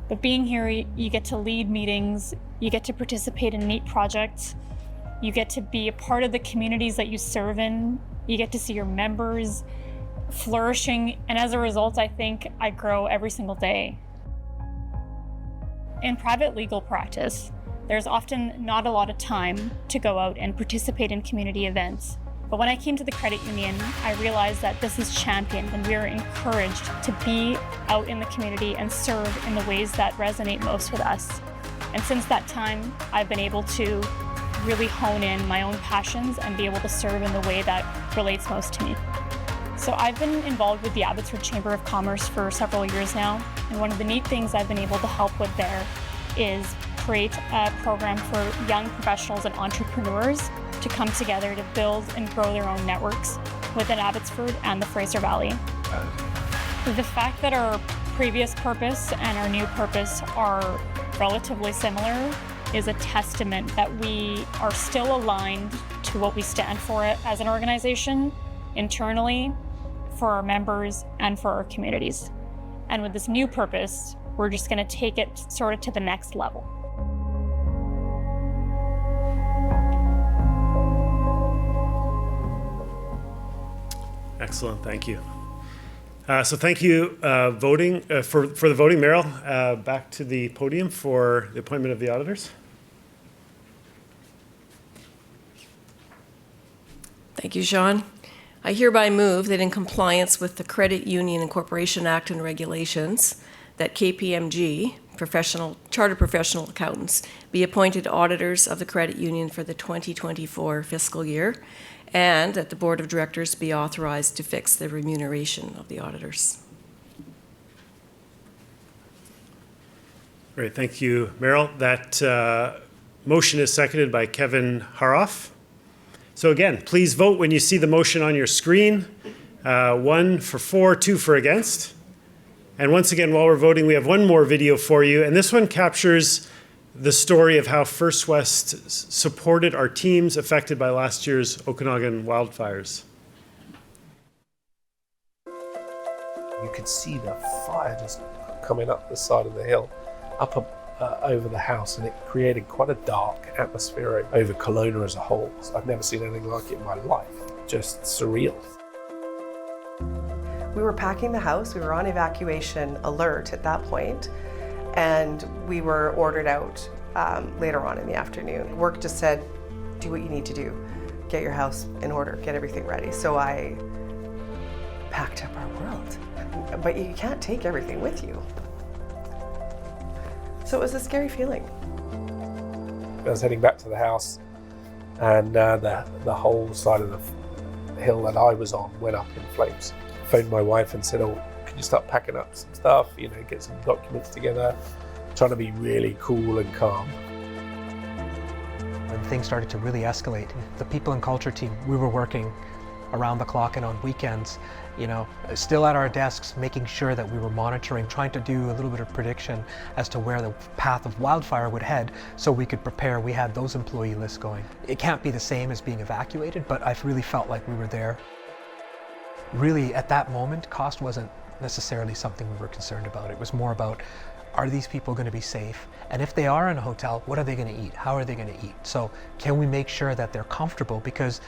But being here, you get to lead meetings, you get to participate in neat projects, you get to be a part of the communities that you serve in, you get to see your members flourishing, and as a result, I think I grow every single day. In private legal practice, there's often not a lot of time to go out and participate in community events. But when I came to the credit union, I realized that this is championed and we are encouraged to be out in the community and serve in the ways that resonate most with us. And since that time, I've been able to really hone in my own passions and be able to serve in the way that relates most to me. So I've been involved with the Abbotsford Chamber of Commerce for several years now, and one of the neat things I've been able to help with there is create a program for young professionals and entrepreneurs to come together to build and grow their own networks within Abbotsford and the Fraser Valley. The fact that our previous purpose and our new purpose are relatively similar is a testament that we are still aligned to what we stand for as an organization, internally, for our members, and for our communities. And with this new purpose, we're just going to take it sort of to the next level. Excellent, thank you. So thank you voting for the voting, Meryl. Back to the podium for the appointment of the auditors. Thank you, Sean. I hereby move that in compliance with the Credit Union Incorporation Act and regulations, that KPMG, Chartered Professional Accountants, be appointed auditors of the credit union for the 2024 fiscal year, and that the Board of Directors be authorized to fix the remuneration of the auditors. Great, thank you, Meryl. That motion is seconded by Kevin Haroff. So again, please vote when you see the motion on your screen. 1 for 2 for against. And once again, while we're voting, we have one more video for you. And this one captures the story of how First West supported our teams affected by last year's Okanagan wildfires. You could see the fire just coming up the side of the hill, up over the house, and it created quite a dark atmosphere over Kelowna as a whole. I've never seen anything like it in my life. Just surreal. We were packing the house. We were on evacuation alert at that point, and we were ordered out later on in the afternoon. Work just said, do what you need to do. Get your house in order, get everything ready. So I packed up our world. But you can't take everything with you. So it was a scary feeling. I was heading back to the house, and the whole side of the hill that I was on went up in flames. I phoned my wife and said, "Oh, can you start packing up some stuff? You know, get some documents together." Trying to be really cool and calm. When things started to really escalate, the people and culture team, we were working around the clock and on weekends, you know, still at our desks, making sure that we were monitoring, trying to do a little bit of prediction as to where the path of wildfire would head so we could prepare. We had those employee lists going. It can't be the same as being evacuated, but I've really felt like we were there. Really, at that moment, cost wasn't necessarily something we were concerned about. It was more about, are these people going to be safe? And if they are in a hotel, what are they going to eat? How are they going to eat? So can we make sure that they're comfortable? Because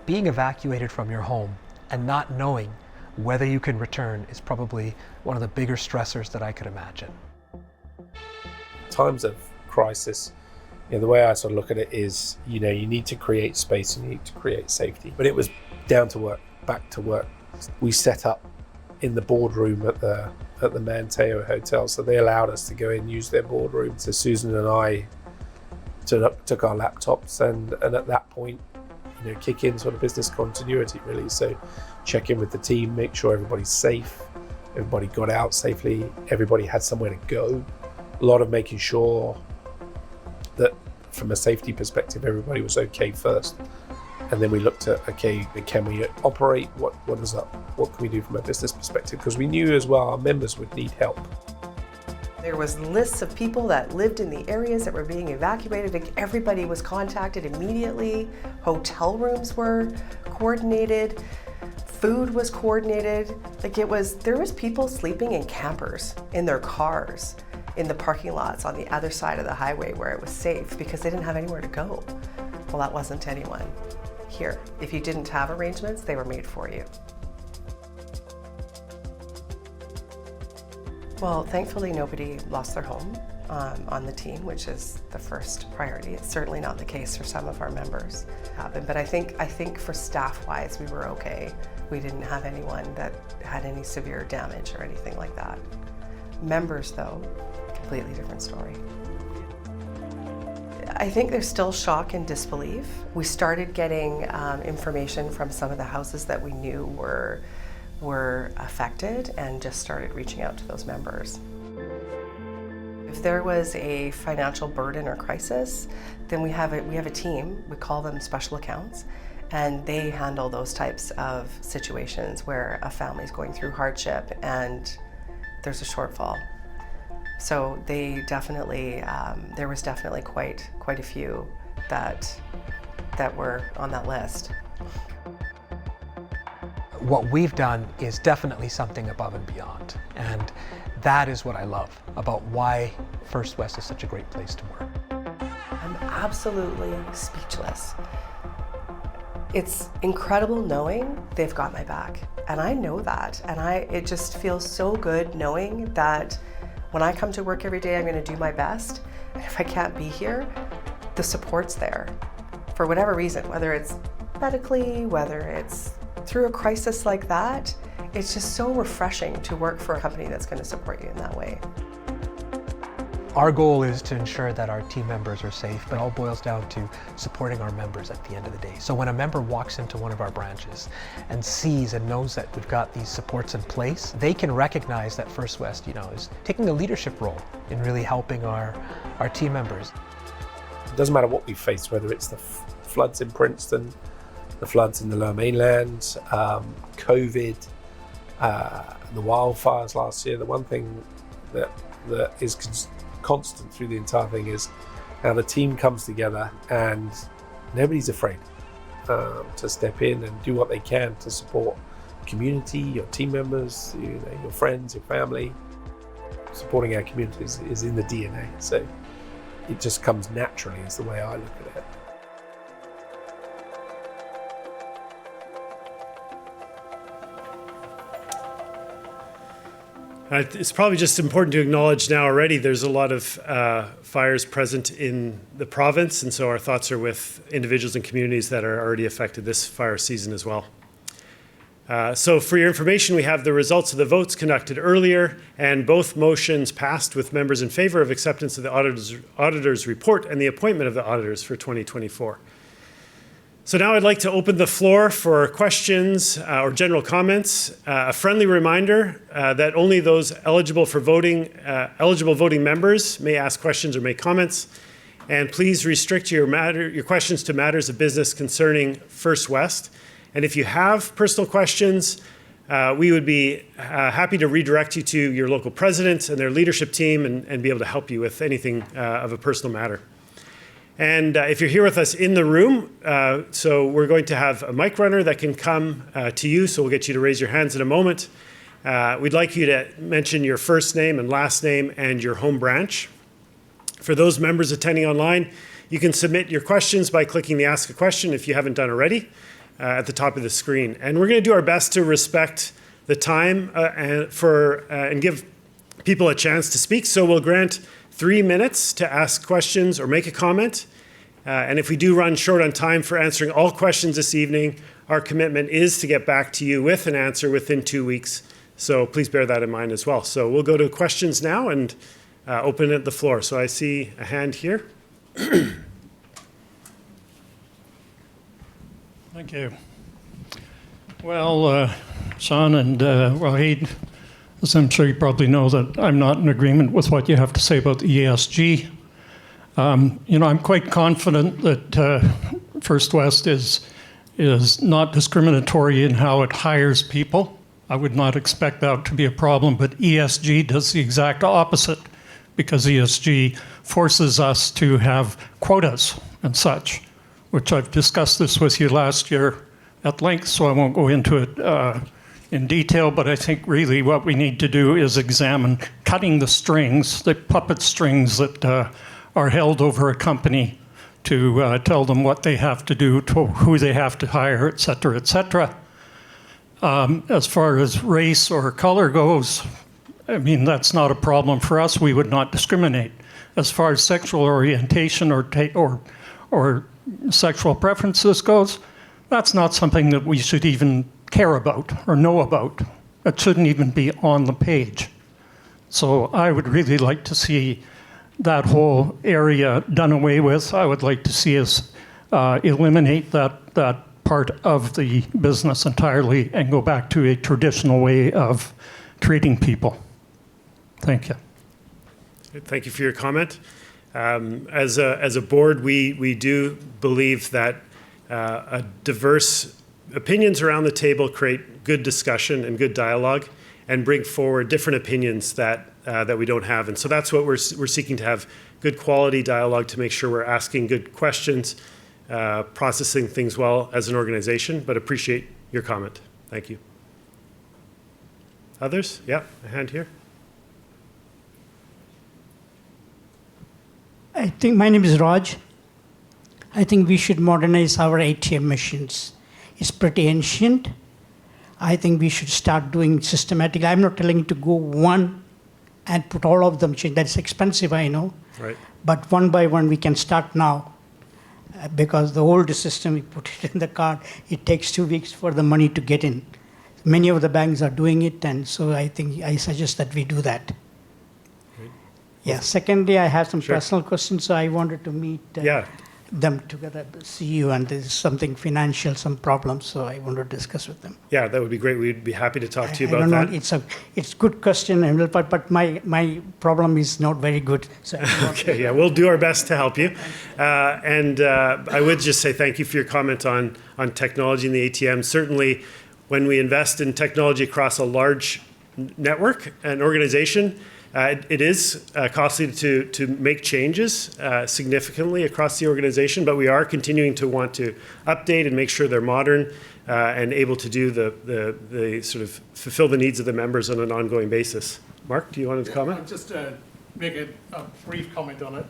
being evacuated from your home and not knowing whether you can return is probably one of the bigger stressors that I could imagine. Times of crisis, you know, the way I sort of look at it is, you know, you need to create space, you need to create safety. But it was down to work, back to work. We set up in the boardroom at the Manteo Hotel, so they allowed us to go in and use their boardroom. So Susan and I took our laptops and at that point, you know, kick in sort of business continuity really. So check in with the team, make sure everybody's safe, everybody got out safely, everybody had somewhere to go. A lot of making sure that from a safety perspective, everybody was okay first. And then we looked at, okay, can we operate? What can we do from a business perspective? Because we knew as well our members would need help. There was lists of people that lived in the areas that were being evacuated. Everybody was contacted immediately. Hotel rooms were coordinated. Food was coordinated. There was people sleeping in campers, in their cars, in the parking lots on the other side of the highway where it was safe because they didn't have anywhere to go. Well, that wasn't anyone here. If you didn't have arrangements, they were made for you. Well, thankfully nobody lost their home on the team, which is the first priority. It's certainly not the case for some of our members. But I think for staff-wise, we were okay. We didn't have anyone that had any severe damage or anything like that. Members, though, completely different story. I think there's still shock and disbelief. We started getting information from some of the houses that we knew were affected and just started reaching out to those members. If there was a financial burden or crisis, then we have a team, we call them special accounts, and they handle those types of situations where a family's going through hardship and there's a shortfall. So they definitely, there was definitely quite a few that were on that list. What we've done is definitely something above and beyond. And that is what I love about why First West is such a great place to work. I'm absolutely speechless. It's incredible knowing they've got my back. And I know that. And it just feels so good knowing that when I come to work every day, I'm going to do my best. And if I can't be here, the support's there for whatever reason, whether it's medically, whether it's through a crisis like that. It's just so refreshing to work for a company that's going to support you in that way. Our goal is to ensure that our team members are safe, but it all boils down to supporting our members at the end of the day. So when a member walks into one of our branches and sees and knows that we've got these supports in place, they can recognize that First West, is taking a leadership role in really helping our team members. It doesn't matter what we face, whether it's the floods in Princeton, the floods in the Lower Mainland, COVID, the wildfires last year. The one thing that is constant through the entire thing is how the team comes together and nobody's afraid to step in and do what they can to support community, your team members, your friends, your family. Supporting our communities is in the DNA, so it just comes naturally is the way I look at it. It's probably just important to acknowledge now already there's a lot of fires present in the province, and so our thoughts are with individuals and communities that are already affected this fire season as well. So for your information, we have the results of the votes conducted earlier, and both motions passed with members in favor of acceptance of the auditor's report and the appointment of the auditors for 2024. So now I'd like to open the floor for questions or general comments. A friendly reminder that only those eligible voting members may ask questions or make comments. And please restrict your questions to matters of business concerning First West. And if you have personal questions, we would be happy to redirect you to your local president and their leadership team and be able to help you with anything of a personal matter. And if you're here with us in the room, so we're going to have a mic runner that can come to you, so we'll get you to raise your hands in a moment. We'd like you to mention your first name and last name and your home branch. For those members attending online, you can submit your questions by clicking the Ask a Question if you haven't done already at the top of the screen. And we're going to do our best to respect the time and give people a chance to speak, so we'll grant 3 minutes to ask questions or make a comment. And if we do run short on time for answering all questions this evening, our commitment is to get back to you with an answer within 2 weeks. So please bear that in mind as well. So we'll go to questions now and open at the floor. So I see a hand here. Thank you. Well, Sean and Wahid, as I'm sure you probably know, that I'm not in agreement with what you have to say about the ESG. I'm quite confident that First West is not discriminatory in how it hires people. I would not expect that to be a problem, but ESG does the exact opposite, because ESG forces us to have quotas and such, which I've discussed this with you last year at length, so I won't go into it in detail, but I think really what we need to do is examine cutting the strings, the puppet strings that are held over a company to tell them what they have to do, to who they have to hire, et cetera, et cetera. As far as race or color goes, I mean, that's not a problem for us. We would not discriminate. As far as sexual orientation or sexual preferences goes, that's not something that we should even care about or know about. It shouldn't even be on the page. So I would really like to see that whole area done away with. I would like to see us eliminate that part of the business entirely and go back to a traditional way of treating people. Thank you. Thank you for your comment. As a board, we do believe that a diverse opinions around the table create good discussion and good dialogue and bring forward different opinions that we don't have. And so that's what we're seeking to have, good quality dialogue to make sure we're asking good questions, processing things well as an organization, but appreciate your comment. Thank you. Others? Yeah, a hand here. I think my name is Raj. I think we should modernize our ATM machines. It's pretty ancient. I think we should start doing systematically. I'm not telling you to go one and put all of them change. That's expensive, I know. Right. But one by one, we can start now. because the old system, you put it in the card, it takes 2 weeks for the money to get in. Many of the banks are doing it, and so I suggest that we do that. Yeah. Secondly, I have some personal questions, so I wanted to meet them together, see you, and there's something financial, some problems, so I want to discuss with them. Yeah, that would be great. We'd be happy to talk to you about I don't that. know, it's good question, but my problem is not very good. So Okay, yeah, we'll do our best to help you. And I would just say thank you for your comment on technology in the ATM. Certainly, when we invest in technology across a large network, an organization, it is costly to make changes significantly across the organization, but we are continuing to want to update and make sure they're modern and able to do the sort of fulfill the needs of the members on an ongoing basis. Mark, do you want to comment? I'll just make a brief comment on it.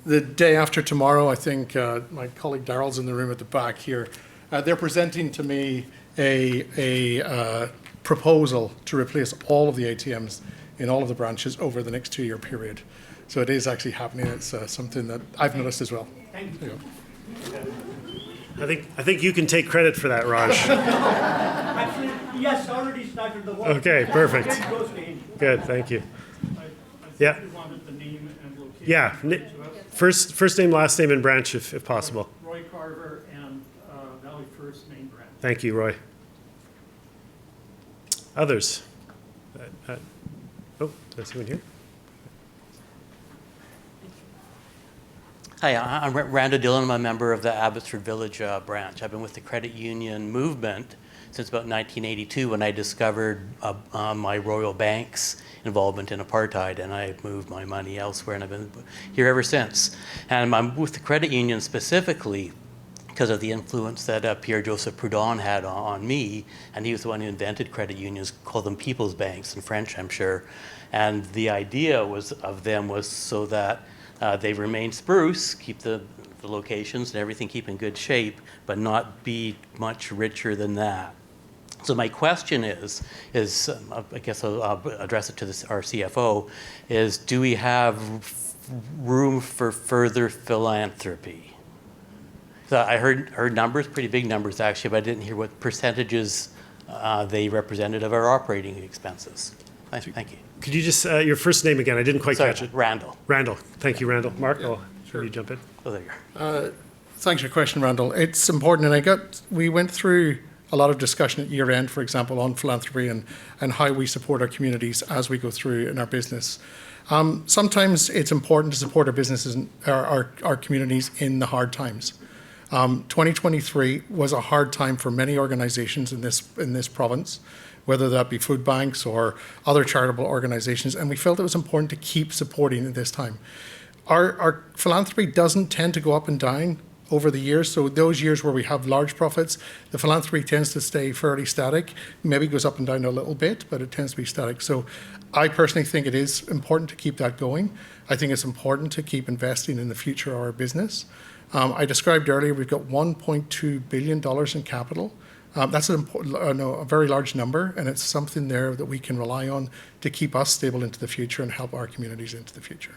The day after tomorrow, I think my colleague Darrell's in the room at the back here. They're presenting to me a proposal to replace all of the ATMs in all of the branches over the next 2-year period. So it is actually happening. It's something that I've noticed as well. Thank you. I think you can take credit for that, Raj. Actually, yes, already started the work. Okay, perfect. Good, thank you. Yeah. Yeah. First name, last name, and branch, if possible. Roy Carver and Valley First main branch. Thank you, Roy. Others? There's someone here. Hi, I'm Randall Dillon. I'm a member of the Abbotsford Village branch. I've been with the credit union movement since about 1982 when I discovered my Royal Bank's involvement in apartheid, and I moved my money elsewhere, and I've been here ever since. And I'm with the credit union specifically because of the influence that Pierre-Joseph Proudhon had on me, and he was the one who invented credit unions, called them people's banks in French, I'm sure. And the idea of them was so that they remain spruce, keep the locations and everything, keep in good shape, but not be much richer than that. So my question is I guess I'll address it to our CFO, is do we have room for further philanthropy? So I heard numbers, pretty big numbers actually, but I didn't hear what percentages they represented of our operating expenses. Thank you. Could you just, your first name again? I didn't quite catch it. Randall. Randall. Thank you, Randall. Mark, I'll have you jump in. Oh, there you are. Thanks for your question, Randall. It's important, and we went through a lot of discussion at year end, for example, on philanthropy and how we support our communities as we go through in our business. Sometimes it's important to support our businesses and our communities in the hard times. 2023 was a hard time for many organizations in this province, whether that be food banks or other charitable organizations, and we felt it was important to keep supporting at this time. Our philanthropy doesn't tend to go up and down over the years, so those years where we have large profits, the philanthropy tends to stay fairly static, maybe goes up and down a little bit, but it tends to be static. So I personally think it is important to keep that going. I think it's important to keep investing in the future of our business. I described earlier, we've got $1.2 billion in capital. That's a very large number, and it's something there that we can rely on to keep us stable into the future and help our communities into the future.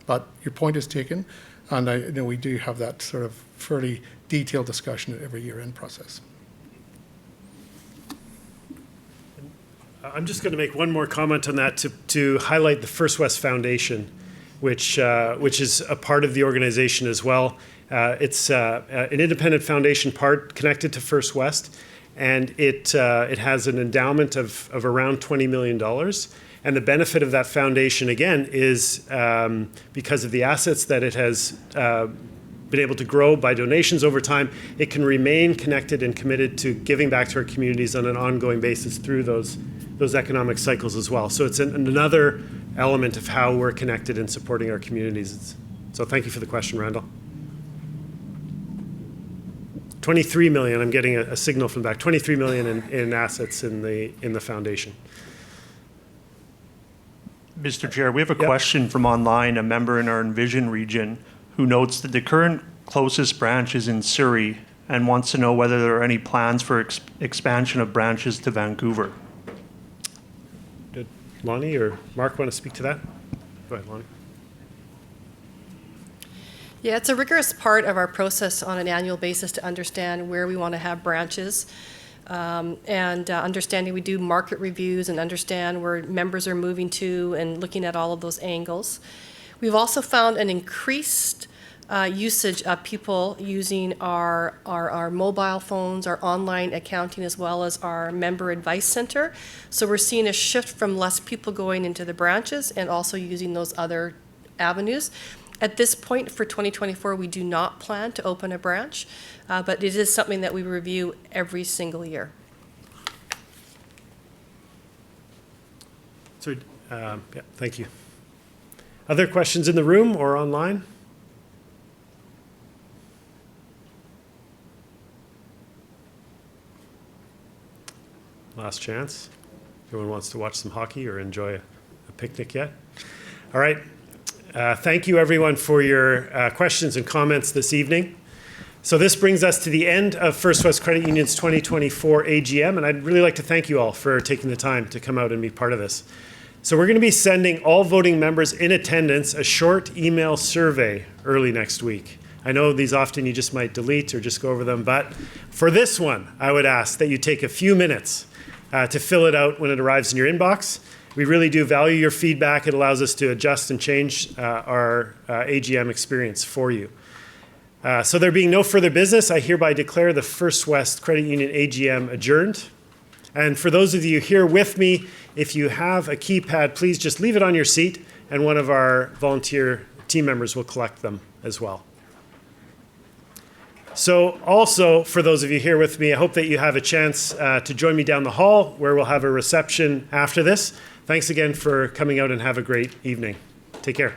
But your point is taken, and I know we do have that sort of fairly detailed discussion at every year-end process. I'm just going to make one more comment on that to highlight the First West Foundation, which is a part of the organization as well. It's an independent foundation part connected to First West, and it has an endowment of around $20 million. And the benefit of that foundation, again, is because of the assets that it has been able to grow by donations over time, it can remain connected and committed to giving back to our communities on an ongoing basis through those economic cycles as well. So it's another element of how we're connected and supporting our communities. So thank you for the question, Randall. 23 million, I'm getting a signal from back, 23 million in assets in the foundation. Mr. Chair, we have a question from online, a member in our Envision region, who notes that the current closest branch is in Surrey and wants to know whether there are any plans for expansion of branches to Vancouver. Did Lonnie or Mark want to speak to that? Go ahead, Lonnie. Yeah, it's a rigorous part of our process on an annual basis to understand where we want to have branches. Understanding we do market reviews and understand where members are moving to and looking at all of those angles. We've also found an increased usage of people using our mobile phones, our online accounting, as well as our member advice center. So we're seeing a shift from less people going into the branches and also using those other avenues. At this point for 2024, we do not plan to open a branch, but it is something that we review every single year. So, yeah, thank you. Other questions in the room or online? Last chance. Everyone wants to watch some hockey or enjoy a picnic yet? All right. Thank you, everyone, for your questions and comments this evening. So this brings us to the end of First West Credit Union's 2024 AGM, and I'd really like to thank you all for taking the time to come out and be part of this. So we're going to be sending all voting members in attendance a short email survey early next week. I know these often you just might delete or just go over them, but for this one, I would ask that you take a few minutes to fill it out when it arrives in your inbox. We really do value your feedback. It allows us to adjust and change our AGM experience for you. So there being no further business, I hereby declare the First West Credit Union AGM adjourned. And for those of you here with me, if you have a keypad, please just leave it on your seat and one of our volunteer team members will collect them as well. So also, for those of you here with me, I hope that you have a chance to join me down the hall where we'll have a reception after this. Thanks again for coming out and have a great evening. Take care.